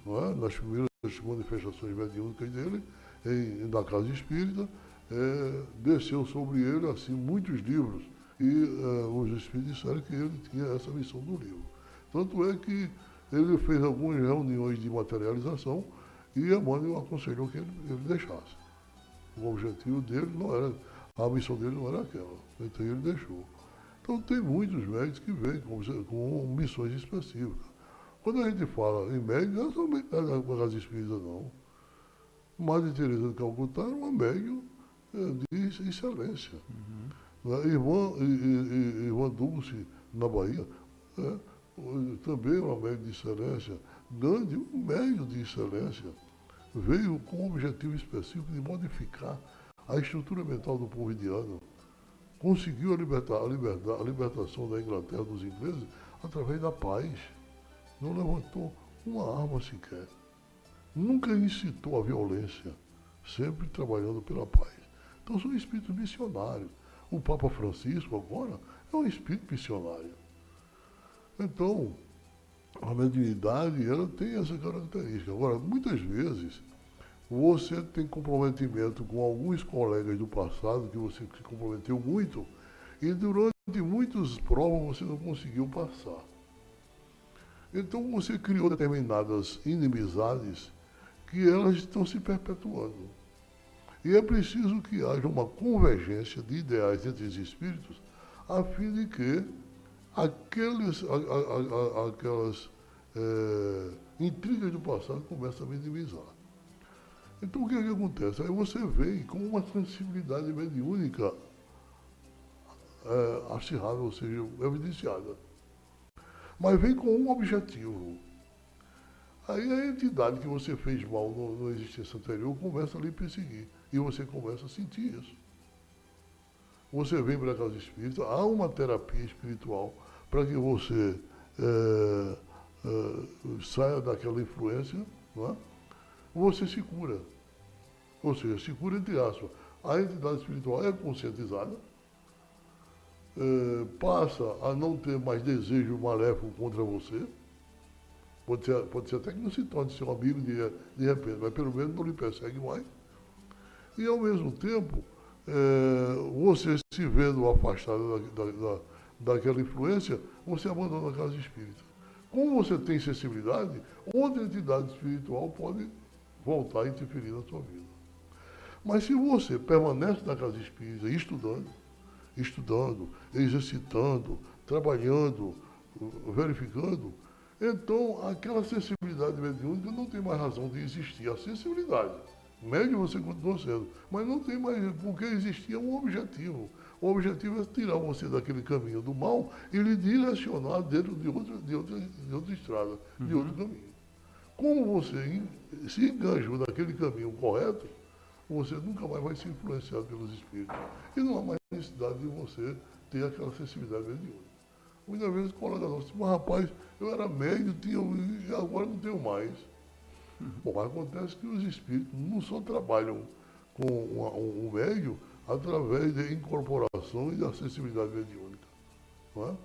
Não é? Nas primeiras manifestações mediúnicas dele, na casa espírita, desceu sobre ele assim muitos livros e os espíritos disseram que ele tinha essa missão do livro. Tanto é que ele fez algumas reuniões de materialização e Emmanuel aconselhou que ele deixasse. O objetivo dele não era, a missão dele não era aquela, então ele deixou. Então tem muitos médicos que vêm com missões específicas. Quando a gente fala em médico, não é somente na casa espírita, não. Madre Teresa de Calcutá era uma médium de excelência. Irmã Dulce, na Bahia, também uma médium de excelência. Gandhi, um médium de excelência, veio com um objetivo específico de modificar a estrutura mental do povo indiano. Conseguiu a libertação da Inglaterra dos ingleses através da paz. Não levantou uma arma sequer. Nunca incitou a violência, sempre trabalhando pela paz. Então são espíritos missionários. O Papa Francisco agora é um espírito missionário. Então, a mediunidade ela tem essa característica. Agora, muitas vezes, você tem comprometimento com alguns colegas do passado, que você se comprometeu muito, e durante muitas provas você não conseguiu passar. Então você criou determinadas inimizades que elas estão se perpetuando. E é preciso que haja uma convergência de ideais entre os espíritos, a fim de que aquelas intrigas do passado comecem a minimizar. Então o que acontece? Aí você vem com uma sensibilidade mediúnica acirrada, ou seja, evidenciada. Mas vem com um objetivo. Aí a entidade que você fez mal na existência anterior começa a lhe perseguir. E você começa a sentir isso. Você vem para a casa espírita, há uma terapia espiritual para que você saia daquela influência, não é? Você se cura. Ou seja, se cura entre aspas. A entidade espiritual é conscientizada, passa a não ter mais desejo maléfico contra você. Pode ser até que não se torne seu amigo de repente, mas pelo menos não lhe persegue mais. E ao mesmo tempo, você se vendo afastado daquela influência, você abandona a casa espírita. Como você tem sensibilidade, outra entidade espiritual pode voltar a interferir na sua vida. Mas se você permanece na casa espírita estudando, exercitando, trabalhando, verificando, então aquela sensibilidade mediúnica não tem mais razão de existir. A sensibilidade, médium você continua sendo, mas não tem mais, porque existia um objetivo. O objetivo é tirar você daquele caminho do mal e lhe direcionar dentro de outra estrada, de outro caminho. Como você se enganjou naquele caminho correto, você nunca mais vai ser influenciado pelos espíritos. E não há mais necessidade de você ter aquela sensibilidade mediúnica. Muitas vezes o colega nosso diz, mas rapaz, eu era médio, agora não tenho mais. Bom, mas acontece que os espíritos não só trabalham com um médio através da incorporação e da sensibilidade mediúnica. Não é?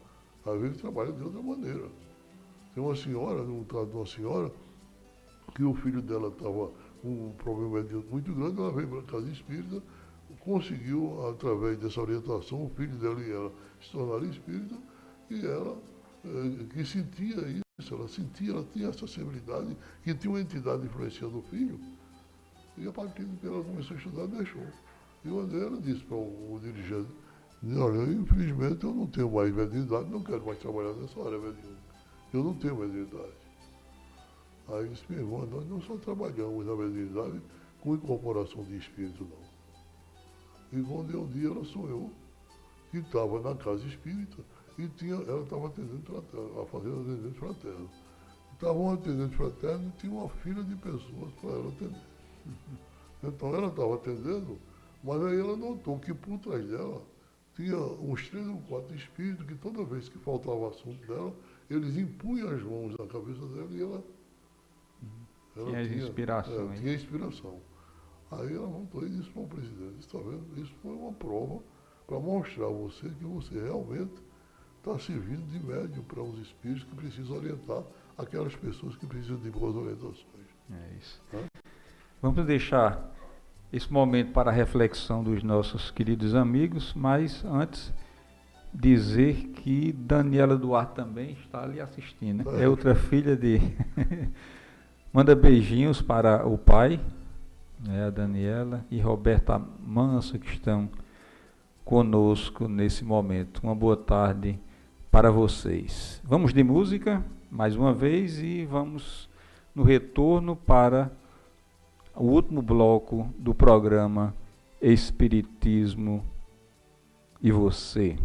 Às vezes trabalham de outra maneira. Tem uma senhora, um caso de uma senhora, que o filho dela estava com um problema mediúnico muito grande, ela veio para a casa espírita, conseguiu, através dessa orientação, o filho dela e ela se tornarem espírita, e ela, que sentia isso, ela tinha essa sensibilidade, que tinha uma entidade influenciando o filho, e a partir de que ela começou a estudar, deixou. E uma delas disse para o dirigente, olha, infelizmente eu não tenho mais mediunidade, não quero mais trabalhar nessa área mediúnica. Eu não tenho mediunidade. Aí disse, minha irmã, nós não só trabalhamos na mediunidade com incorporação de espírito, não. E quando um dia ela sonhou que estava na casa espírita e ela estava atendendo fraterno, a fazenda atendente fraterno. Estava um atendente fraterno e tinha uma fila de pessoas para ela atender. Então ela estava atendendo, mas aí ela notou que por trás dela tinha uns 3 ou 4 espíritos que toda vez que faltava assunto dela, eles impunham as mãos na cabeça dela e ela tinha inspiração. Tinha inspiração. Aí ela voltou e disse para o presidente, está vendo? Isso foi uma prova para mostrar a você que você realmente está servindo de médium para os espíritos que precisam orientar aquelas pessoas que precisam de boas orientações. É isso. Vamos deixar esse momento para a reflexão dos nossos queridos amigos, mas antes dizer que Daniela Duarte também está ali assistindo, né? É outra filha de... Manda beijinhos para o pai, né, a Daniela e Roberta Manso, que estão conosco nesse momento. Uma boa tarde para vocês. Vamos de música, mais uma vez, e vamos no retorno para o último bloco do programa Espiritismo e Você.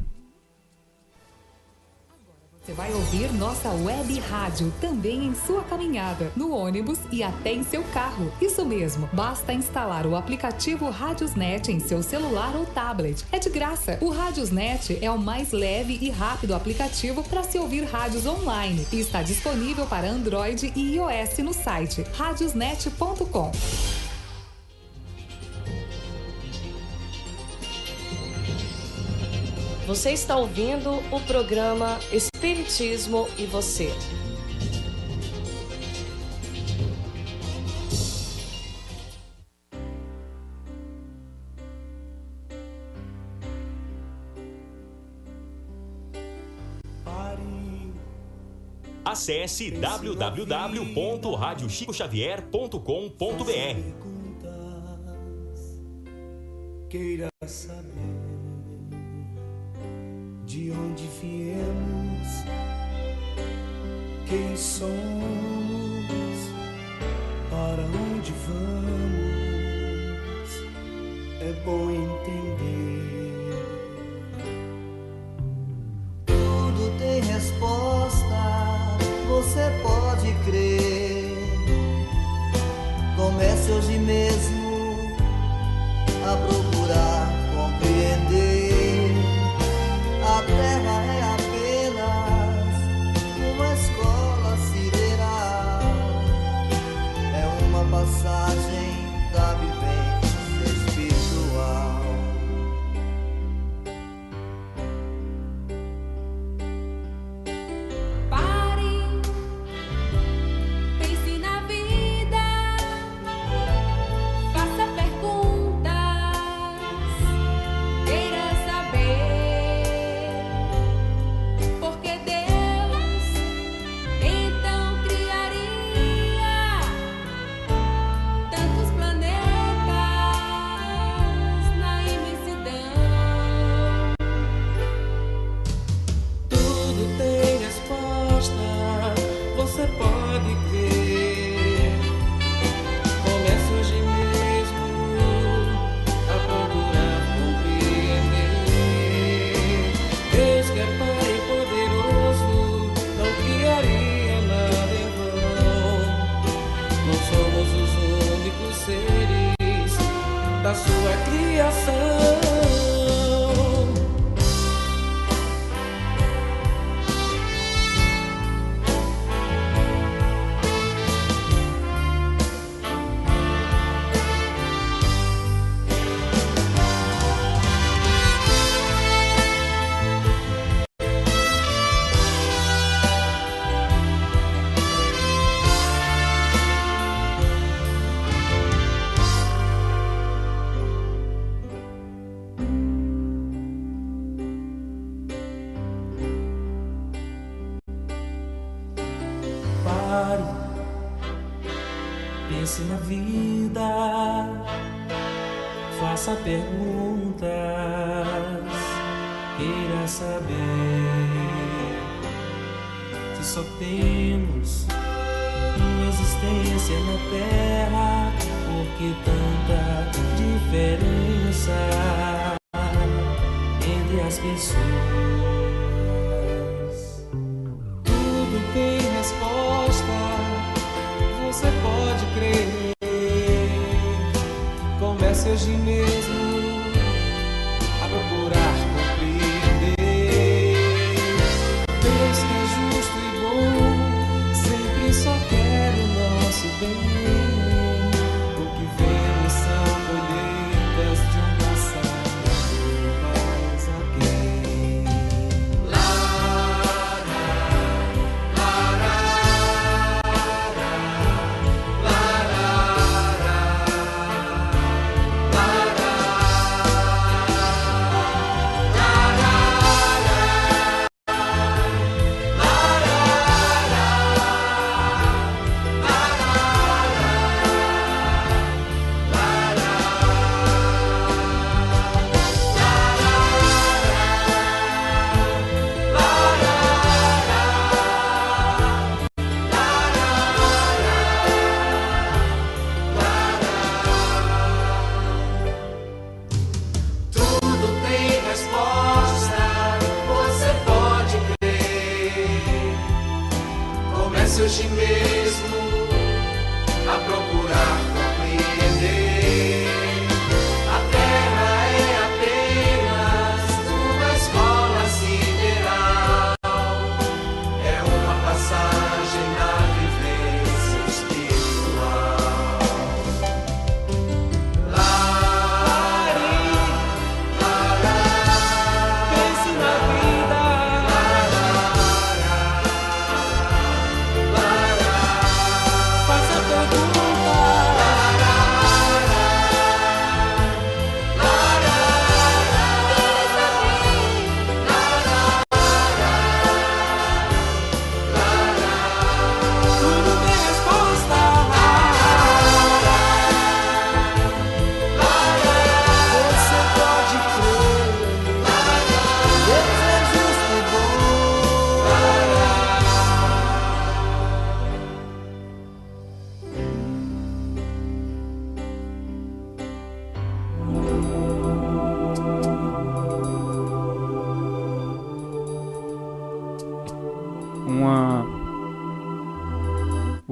Você vai ouvir nossa web rádio também em sua caminhada, no ônibus e até em seu carro. Isso mesmo, basta instalar o aplicativo Radiosnet em seu celular ou tablet. É de graça. O Radiosnet é o mais leve e rápido aplicativo para se ouvir rádios online e está disponível para Android e iOS no site radiosnet.com. Você está ouvindo o programa Espiritismo e Você. A Acesse www.radiochicoxavier.com.br. Queira saber de onde viemos, quem somos, para onde vamos, é bom entender. Tudo tem resposta, você pode crer. Comece hoje mesmo a procurar compreender. A terra é apenas uma escola sideral, é uma passagem da vivência espiritual. Pare, pense na vida, faça perguntas, queira saber por que Deus então criaria tantos planetas na imensidão. Tudo tem resposta, você pode crer. Comece hoje mesmo a procurar compreender. Deus que é Pai poderoso não criaria nada em vão. Não somos os únicos seres da sua criação. Pare, pense na vida, faça perguntas, queira saber se só temos uma existência na Terra, por que tanta diferença entre as pessoas? Tudo tem resposta, você pode crer. Comece hoje mesmo a procurar compreender. Deus que é justo e bom, sempre só quer o nosso bem. O que vemos são colheitas de um passado mais alguém.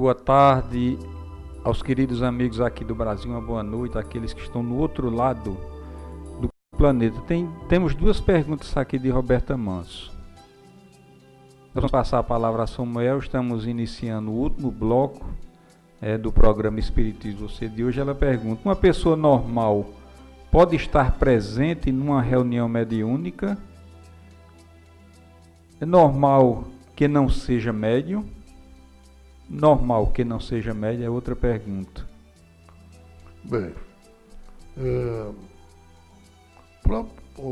boa tarde aos queridos amigos aqui do Brasil, uma boa noite àqueles que estão no outro lado do planeta. Temos duas perguntas aqui de Roberta Manso. Vamos passar a palavra a Samuel, estamos iniciando o último bloco do programa Espiritismo Você de hoje. Ela pergunta: uma pessoa normal pode estar presente numa reunião mediúnica? É normal que não seja médium? Normal que não seja médium é outra pergunta. Bem, para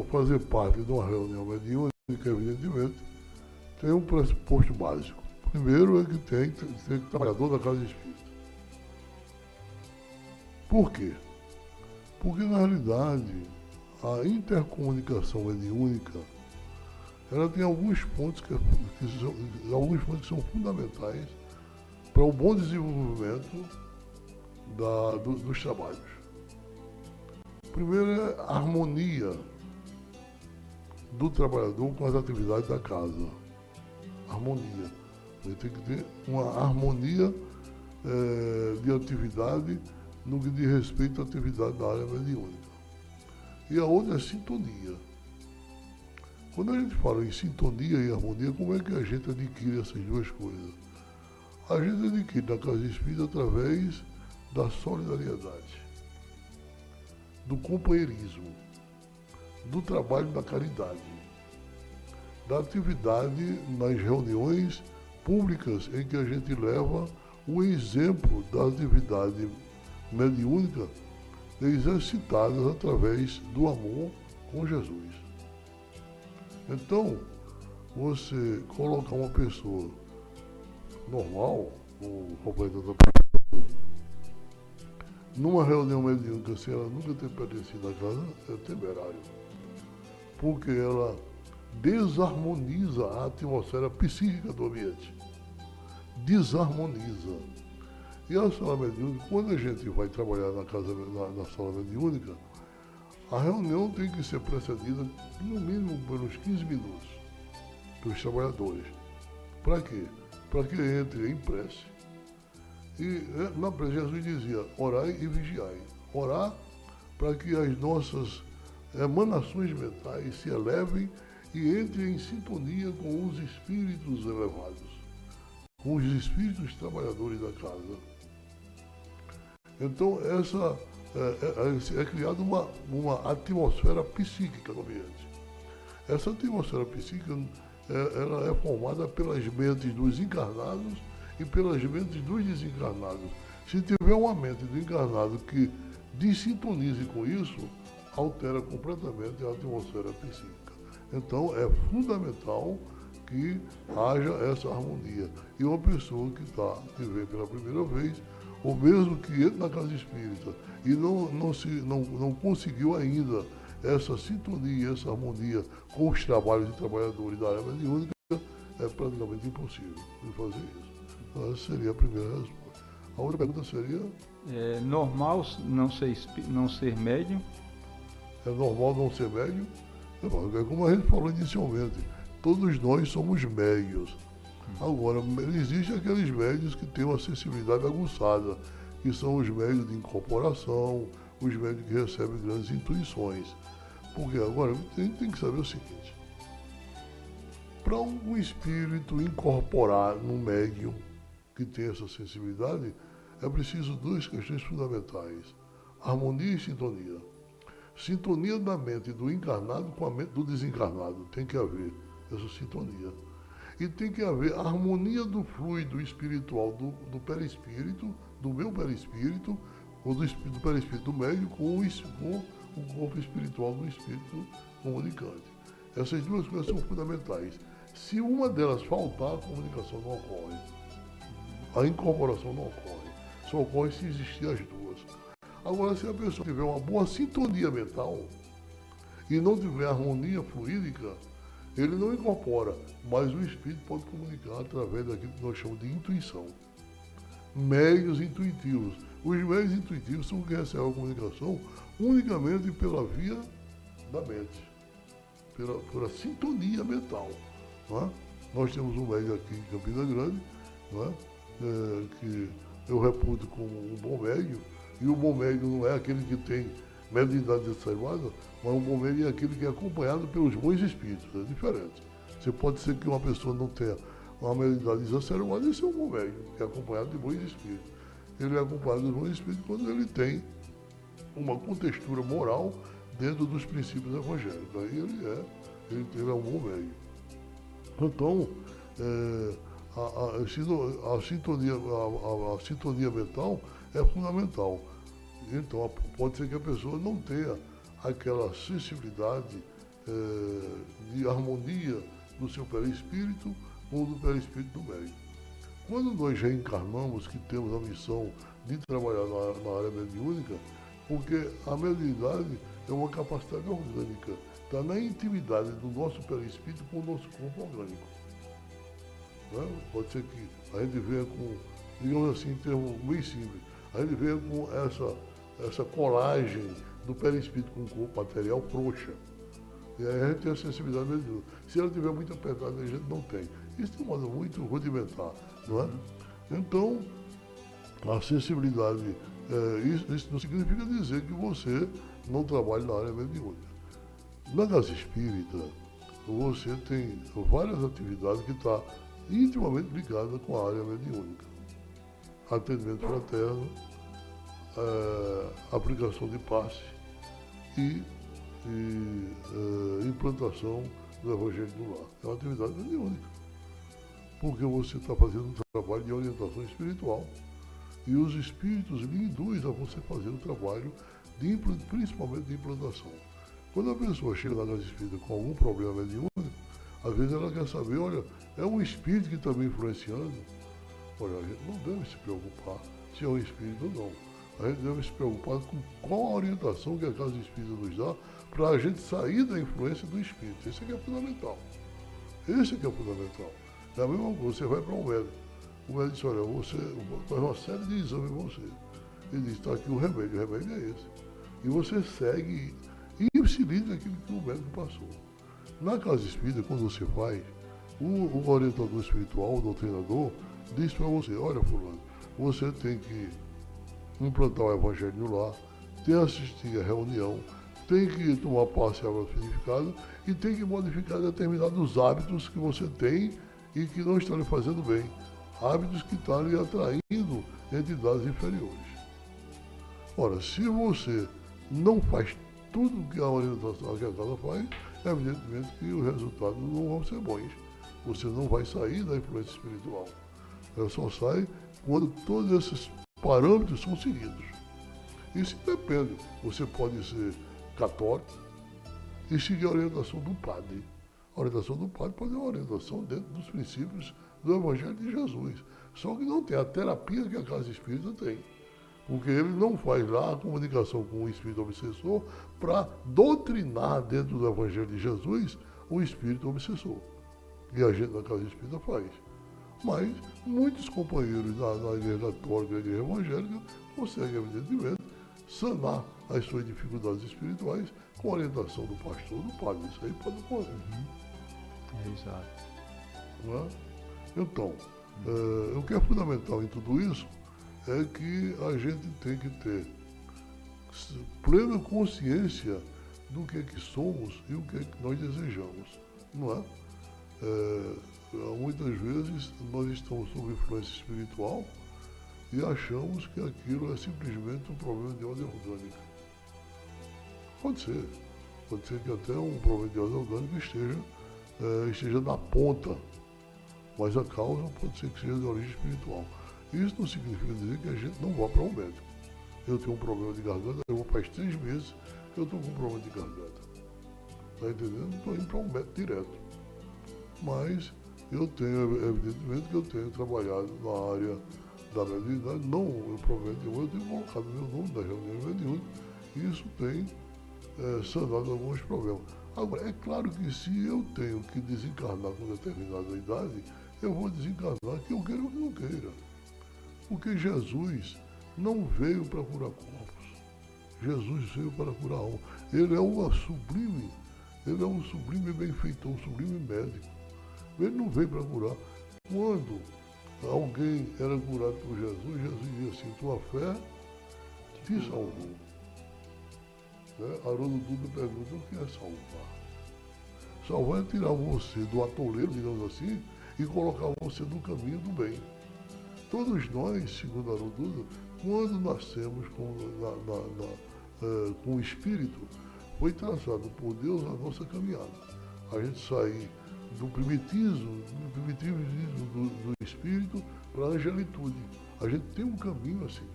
fazer parte de uma reunião mediúnica, evidentemente, tem um pressuposto básico. Primeiro é que tem que ser trabalhador da casa espírita. Por quê? Porque, na realidade, a intercomunicação mediúnica, ela tem alguns pontos que são fundamentais para o bom desenvolvimento dos trabalhos. Primeiro é a harmonia do trabalhador com as atividades da casa. Harmonia. Ele tem que ter uma harmonia de atividade no que diz respeito à atividade da área mediúnica. E a outra é sintonia. Quando a gente fala em sintonia e harmonia, como é que a gente adquire essas duas coisas? A gente adquire na casa espírita através da solidariedade, do companheirismo, do trabalho da caridade, da atividade nas reuniões públicas em que a gente leva o exemplo da atividade mediúnica exercitadas através do amor com Jesus. Então, você colocar uma pessoa normal, ou completamente numa reunião mediúnica, se ela nunca ter pertencido à casa, é temerário. Porque ela desarmoniza a atmosfera psíquica do ambiente. Desarmoniza. E a sala mediúnica, quando a gente vai trabalhar na sala mediúnica, a reunião tem que ser precedida, no mínimo, pelos 15 minutos, pelos trabalhadores. Para quê? Para que entre em prece. E na prece Jesus dizia: orai e vigiai. Orar para que as nossas emanações mentais se elevem e entrem em sintonia com os espíritos elevados, com os espíritos trabalhadores da casa. Então, é criada uma atmosfera psíquica no ambiente. Essa atmosfera psíquica ela é formada pelas mentes dos encarnados e pelas mentes dos desencarnados. Se tiver uma mente do encarnado que dessintonize com isso, altera completamente a atmosfera psíquica. Então, é fundamental que haja essa harmonia. E uma pessoa que vem pela primeira vez, ou mesmo que entre na casa espírita e não conseguiu ainda essa sintonia, essa harmonia com os trabalhos de trabalhadores da área mediúnica, é praticamente impossível de fazer isso. Então, essa seria a primeira resposta. A outra pergunta seria... É normal não ser médium? É normal não ser médium? É como a gente falou inicialmente, todos nós somos médios. Agora, existem aqueles médios que têm uma sensibilidade aguçada, que são os médios de incorporação, os médios que recebem grandes intuições. Porque agora a gente tem que saber o seguinte: para um espírito incorporar num médium que tem essa sensibilidade, é preciso duas questões fundamentais: harmonia e sintonia. Sintonia da mente do encarnado com a mente do desencarnado. Tem que haver essa sintonia. E tem que haver a harmonia do fluido espiritual do perispírito, do meu perispírito, ou do perispírito do médium, com o corpo espiritual do espírito comunicante. Essas duas coisas são fundamentais. Se uma delas faltar, a comunicação não ocorre. A incorporação não ocorre. Só ocorre se existir as duas. Agora, se a pessoa tiver uma boa sintonia mental e não tiver harmonia fluídica, ele não incorpora, mas o espírito pode comunicar através daquilo que nós chamamos de intuição. Médios intuitivos. Os médios intuitivos são os que recebem a comunicação unicamente pela via da mente, pela sintonia mental. Não é? Nós temos um médio aqui em Campina Grande, não é? que eu reputo como um bom médium, e o bom médium não é aquele que tem mediunidade exacerbada, mas um bom médium é aquele que é acompanhado pelos bons espíritos, é diferente. Você pode ser que uma pessoa não tenha uma mediunidade exacerbada, esse é um bom médium, que é acompanhado de bons espíritos. Ele é acompanhado de bons espíritos quando ele tem uma contextura moral dentro dos princípios evangélicos. Aí ele é um bom médium. Então, a sintonia mental é fundamental. Então, pode ser que a pessoa não tenha aquela sensibilidade de harmonia do seu perispírito ou do perispírito do médium. Quando nós reencarnamos, que temos a missão de trabalhar na área mediúnica, porque a mediunidade é uma capacidade orgânica, está na intimidade do nosso perispírito com o nosso corpo orgânico. Né? Pode ser que a gente venha com, digamos assim, em termos bem simples, a gente venha com essa colagem do perispírito com o corpo material frouxa. E aí a gente tem a sensibilidade mediúnica. Se ela estiver muito apertada, a gente não tem. Isso de um modo muito rudimentar, não é? Então, a sensibilidade, isso não significa dizer que você não trabalha na área mediúnica. Na casa espírita, você tem várias atividades que estão intimamente ligadas com a área mediúnica. Atendimento fraterno, aplicação de passe e implantação do Evangelho do Lar. É uma atividade mediúnica. Porque você está fazendo um trabalho de orientação espiritual. E os espíritos lhe induzem a você fazer o trabalho, principalmente de implantação. Quando a pessoa chega na casa espírita com algum problema mediúnico, às vezes ela quer saber, olha, é um espírito que está me influenciando? Olha, a gente não deve se preocupar se é um espírito ou não. A gente deve se preocupar com qual a orientação que a casa espírita nos dá para a gente sair da influência do espírito. Esse aqui é fundamental. Esse aqui é fundamental. É a mesma coisa, você vai para um médico. O médico diz, olha, você faz uma série de exames em você. Ele diz, está aqui o remédio é esse. E você segue e se liga naquilo que o médico passou. Na casa espírita, quando você faz, o orientador espiritual, o doutrinador, diz para você, olha fulano, você tem que implantar o Evangelho no lar, tem que assistir a reunião, tem que tomar passe água purificada e tem que modificar determinados hábitos que você tem e que não estão lhe fazendo bem. Hábitos que estão lhe atraindo entidades inferiores. Ora, se você não faz tudo o que a orientação que a casa faz, evidentemente que os resultados não vão ser bons. Você não vai sair da influência espiritual. Ela só sai quando todos esses parâmetros são seguidos. Isso depende. Você pode ser católico e seguir a orientação do padre. A orientação do padre pode ser uma orientação dentro dos princípios do Evangelho de Jesus. Só que não tem a terapia que a casa espírita tem. Porque ele não faz lá a comunicação com o espírito obsessor para doutrinar dentro do Evangelho de Jesus o espírito obsessor. E a gente na casa espírita faz. Mas muitos companheiros na igreja católica e na igreja evangélica conseguem, evidentemente, sanar as suas dificuldades espirituais com a orientação do pastor ou do padre. Isso aí pode ocorrer. Exato. Não é? Então, o que é fundamental em tudo isso é que a gente tem que ter plena consciência do que é que somos e o que é que nós desejamos, não é? Muitas vezes nós estamos sob influência espiritual e achamos que aquilo é simplesmente um problema de ordem orgânica. Pode ser que até um problema de ordem orgânica esteja na ponta, mas a causa pode ser que seja de origem espiritual. Isso não significa dizer que a gente não vá para um médico. Eu tenho um problema de garganta, faz 3 meses que eu estou com um problema de garganta. Está entendendo? Estou indo para um médico direto. Mas eu tenho, evidentemente, que eu tenho trabalhado na área da mediunidade, não o problema de eu tenho colocado meu nome na reunião mediúnica e isso tem sanado alguns problemas. Agora, é claro que se eu tenho que desencarnar com determinada idade, eu vou desencarnar que eu queira ou que não queira. Porque Jesus não veio para curar corpos. Jesus veio para curar alma. Ele é um sublime benfeitor, um sublime médico. Ele não veio para curar. Quando alguém era curado por Jesus, Jesus dizia assim, tua fé te salvou. Né? Haroldo Dutra pergunta, o que é salvar? Salvar é tirar você do atoleiro, digamos assim, e colocar você no caminho do bem. Todos nós, segundo Haroldo Dutra, quando nascemos com o Espírito, foi traçado por Deus a nossa caminhada. A gente sair do primitivismo do Espírito para a angelitude. A gente tem um caminho a seguir.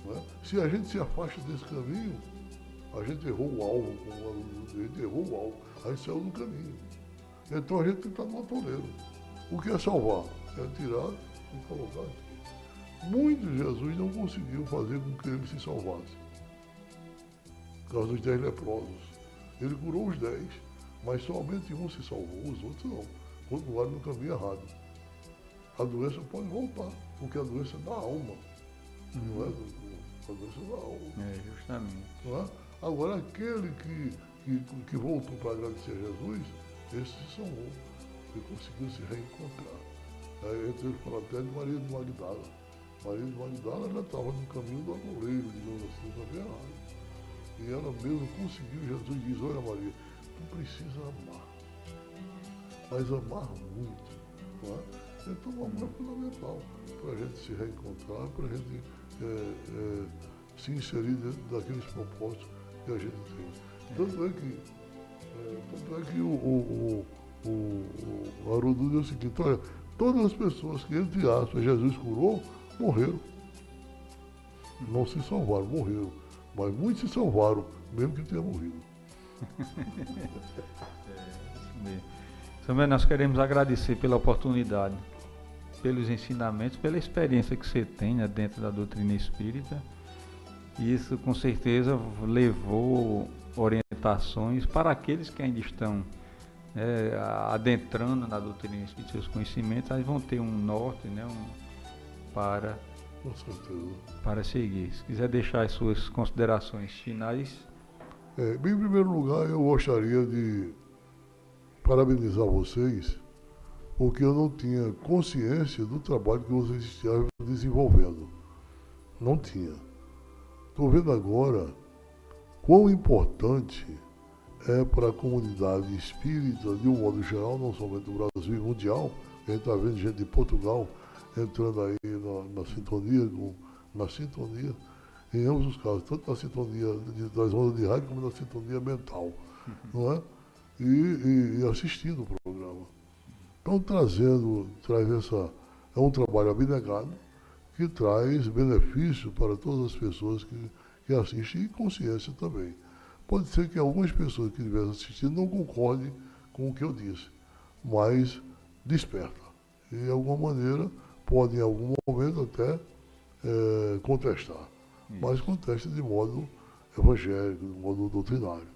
Não é? Se a gente se afasta desse caminho, a gente errou o alvo, a gente errou o alvo, a gente saiu do caminho. Então a gente tem que estar no atoleiro. O que é salvar? É tirar e colocar aqui. Muitos Jesus não conseguiu fazer com que ele se salvasse. Por causa dos 10 leprosos. Ele curou os 10, mas somente um se salvou, os outros não. Continuaram no caminho errado. A doença pode voltar, porque a doença é da alma. Não é? A doença é da alma. É, justamente. Não é? Agora, aquele que voltou para agradecer a Jesus, esse se salvou. Ele conseguiu se reencontrar. Entre eles fala até de Maria de Magdala. Maria de Magdala já estava no caminho do atoleiro, digamos assim, no caminho errado. E ela mesmo conseguiu, Jesus diz, olha Maria, tu precisa amar. Mas amar muito. Não é? Então o amor é fundamental para a gente se reencontrar, para a gente se inserir dentro daqueles propósitos que a gente tem. Tanto é que o Haroldo diz o seguinte, olha, todas as pessoas que, entre aspas, Jesus curou, morreram. Não se salvaram, morreram. Mas muitos se salvaram, mesmo que tenham morrido. Também nós queremos agradecer pela oportunidade, pelos ensinamentos, pela experiência que você tem, né, dentro da doutrina espírita. E isso com certeza levou orientações para aqueles que ainda estão adentrando na doutrina espírita, seus conhecimentos, aí vão ter um norte, né, para seguir. Se quiser deixar as suas considerações finais. Bem, em primeiro lugar, eu gostaria de parabenizar vocês, porque eu não tinha consciência do trabalho que vocês estavam desenvolvendo. Não tinha. Estou vendo agora quão importante é para a comunidade espírita, de um modo geral, não somente do Brasil e mundial. A gente está vendo gente de Portugal entrando aí na sintonia, em ambos os casos, tanto na sintonia das ondas de rádio como na sintonia mental, não é? E assistindo o programa. Então é um trabalho abnegado que traz benefício para todas as pessoas que assistem e consciência também. Pode ser que algumas pessoas que estivessem assistindo não concordem com o que eu disse, mas desperta. E de alguma maneira pode em algum momento até contestar, mas contesta de modo evangélico, de modo doutrinário.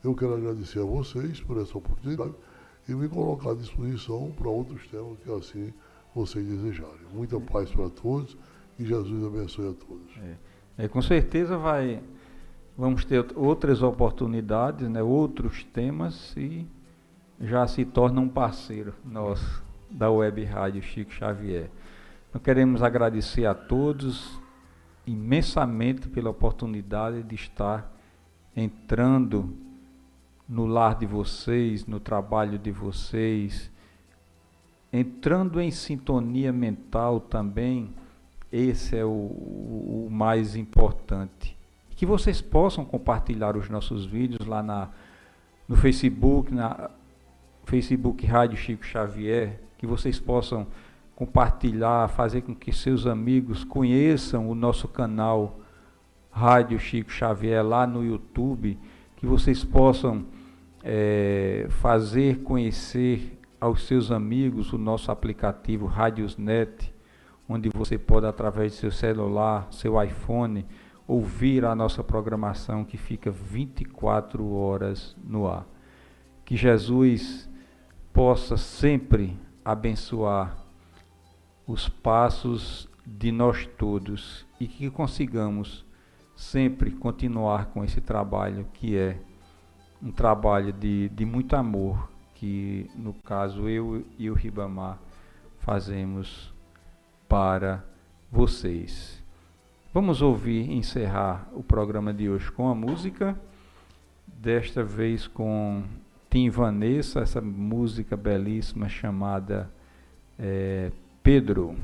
Eu quero agradecer a vocês por essa oportunidade e me colocar à disposição para outros temas que assim vocês desejarem. Muita paz para todos e Jesus abençoe a todos. Com certeza vamos ter outras oportunidades, né, outros temas, e já se torna um parceiro nosso da Web Rádio Chico Xavier. Nós queremos agradecer a todos imensamente pela oportunidade de estar entrando no lar de vocês, no trabalho de vocês, entrando em sintonia mental também. Esse é o mais importante. Que vocês possam compartilhar os nossos vídeos lá no Facebook, Facebook Rádio Chico Xavier, que vocês possam compartilhar, fazer com que seus amigos conheçam o nosso canal Rádio Chico Xavier lá no YouTube, que vocês possam fazer conhecer aos seus amigos o nosso aplicativo Radiosnet, onde você pode, através de seu celular, seu iPhone, ouvir a nossa programação que fica 24 horas no ar. Que Jesus possa sempre abençoar os passos de nós todos e que consigamos sempre continuar com esse trabalho, que é um trabalho de muito amor, que no caso eu e o Ribamar fazemos para vocês. Vamos encerrar o programa de hoje com a música, desta vez com Tim Vanessa, essa música belíssima chamada Pedro.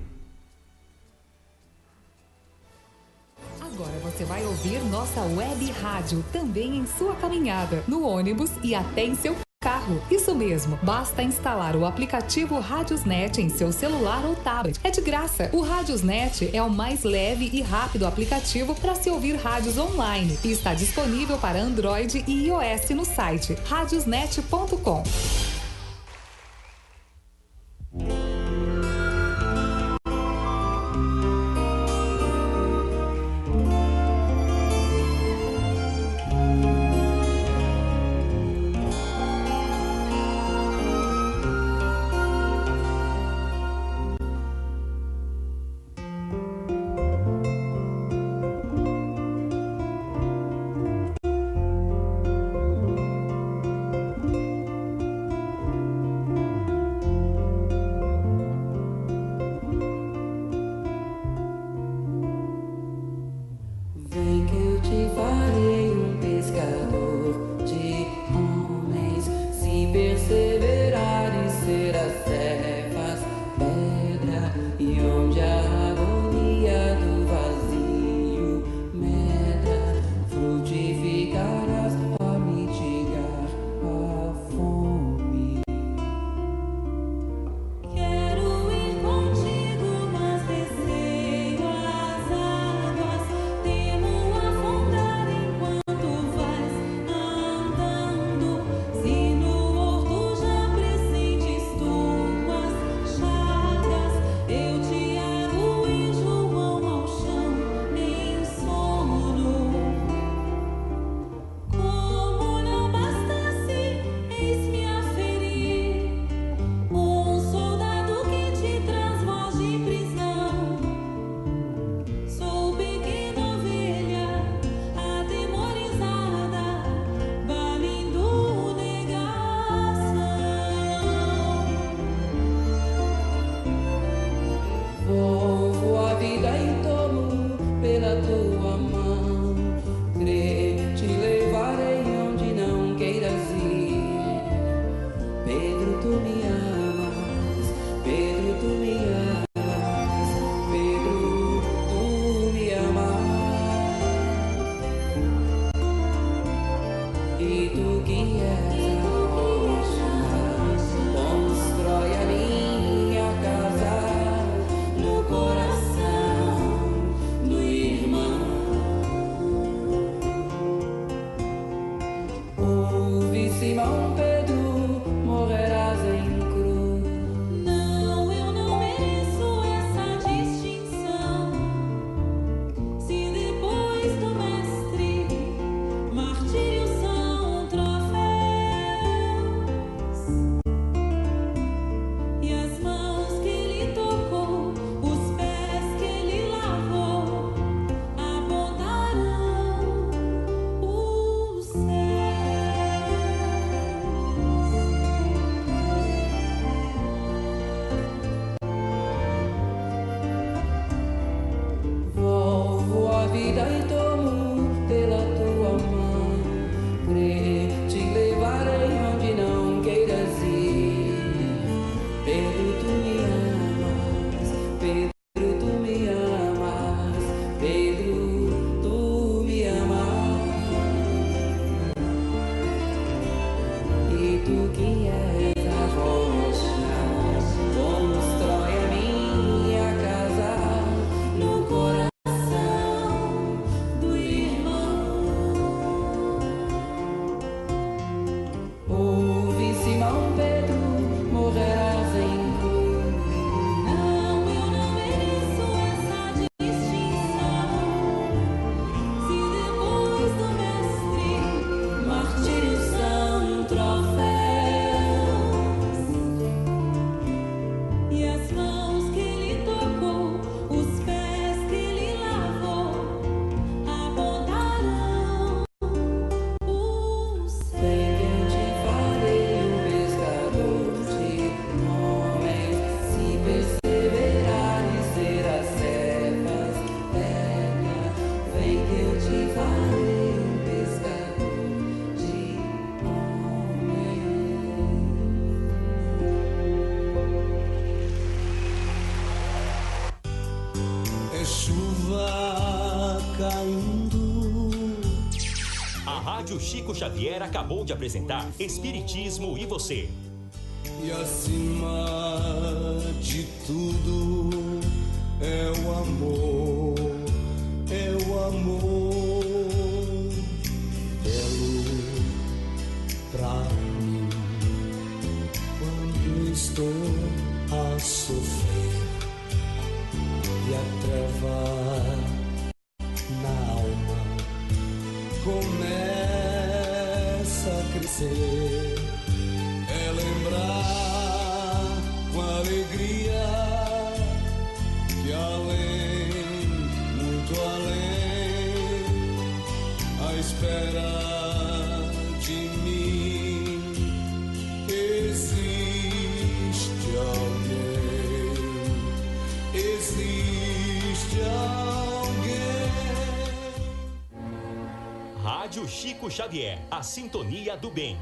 Agora você vai ouvir nossa web rádio também em sua caminhada, no ônibus e até em seu carro. Isso mesmo, basta instalar o aplicativo Radiosnet em seu celular ou tablet. É de graça. O Radiosnet é o mais leve e rápido aplicativo para se ouvir rádios online e está disponível para Android e iOS no site radiosnet.com. Martírio são um troféu. A Rádio Chico Xavier acabou de apresentar Espiritismo e Você. E acima de tudo é o amor, belo pra mim. Quando estou a sofrer e a treva na alma começa a crescer, é lembrar com alegria que além, muito além, à espera de mim existe alguém, existe alguém. Rádio Chico Xavier, a sintonia do bem.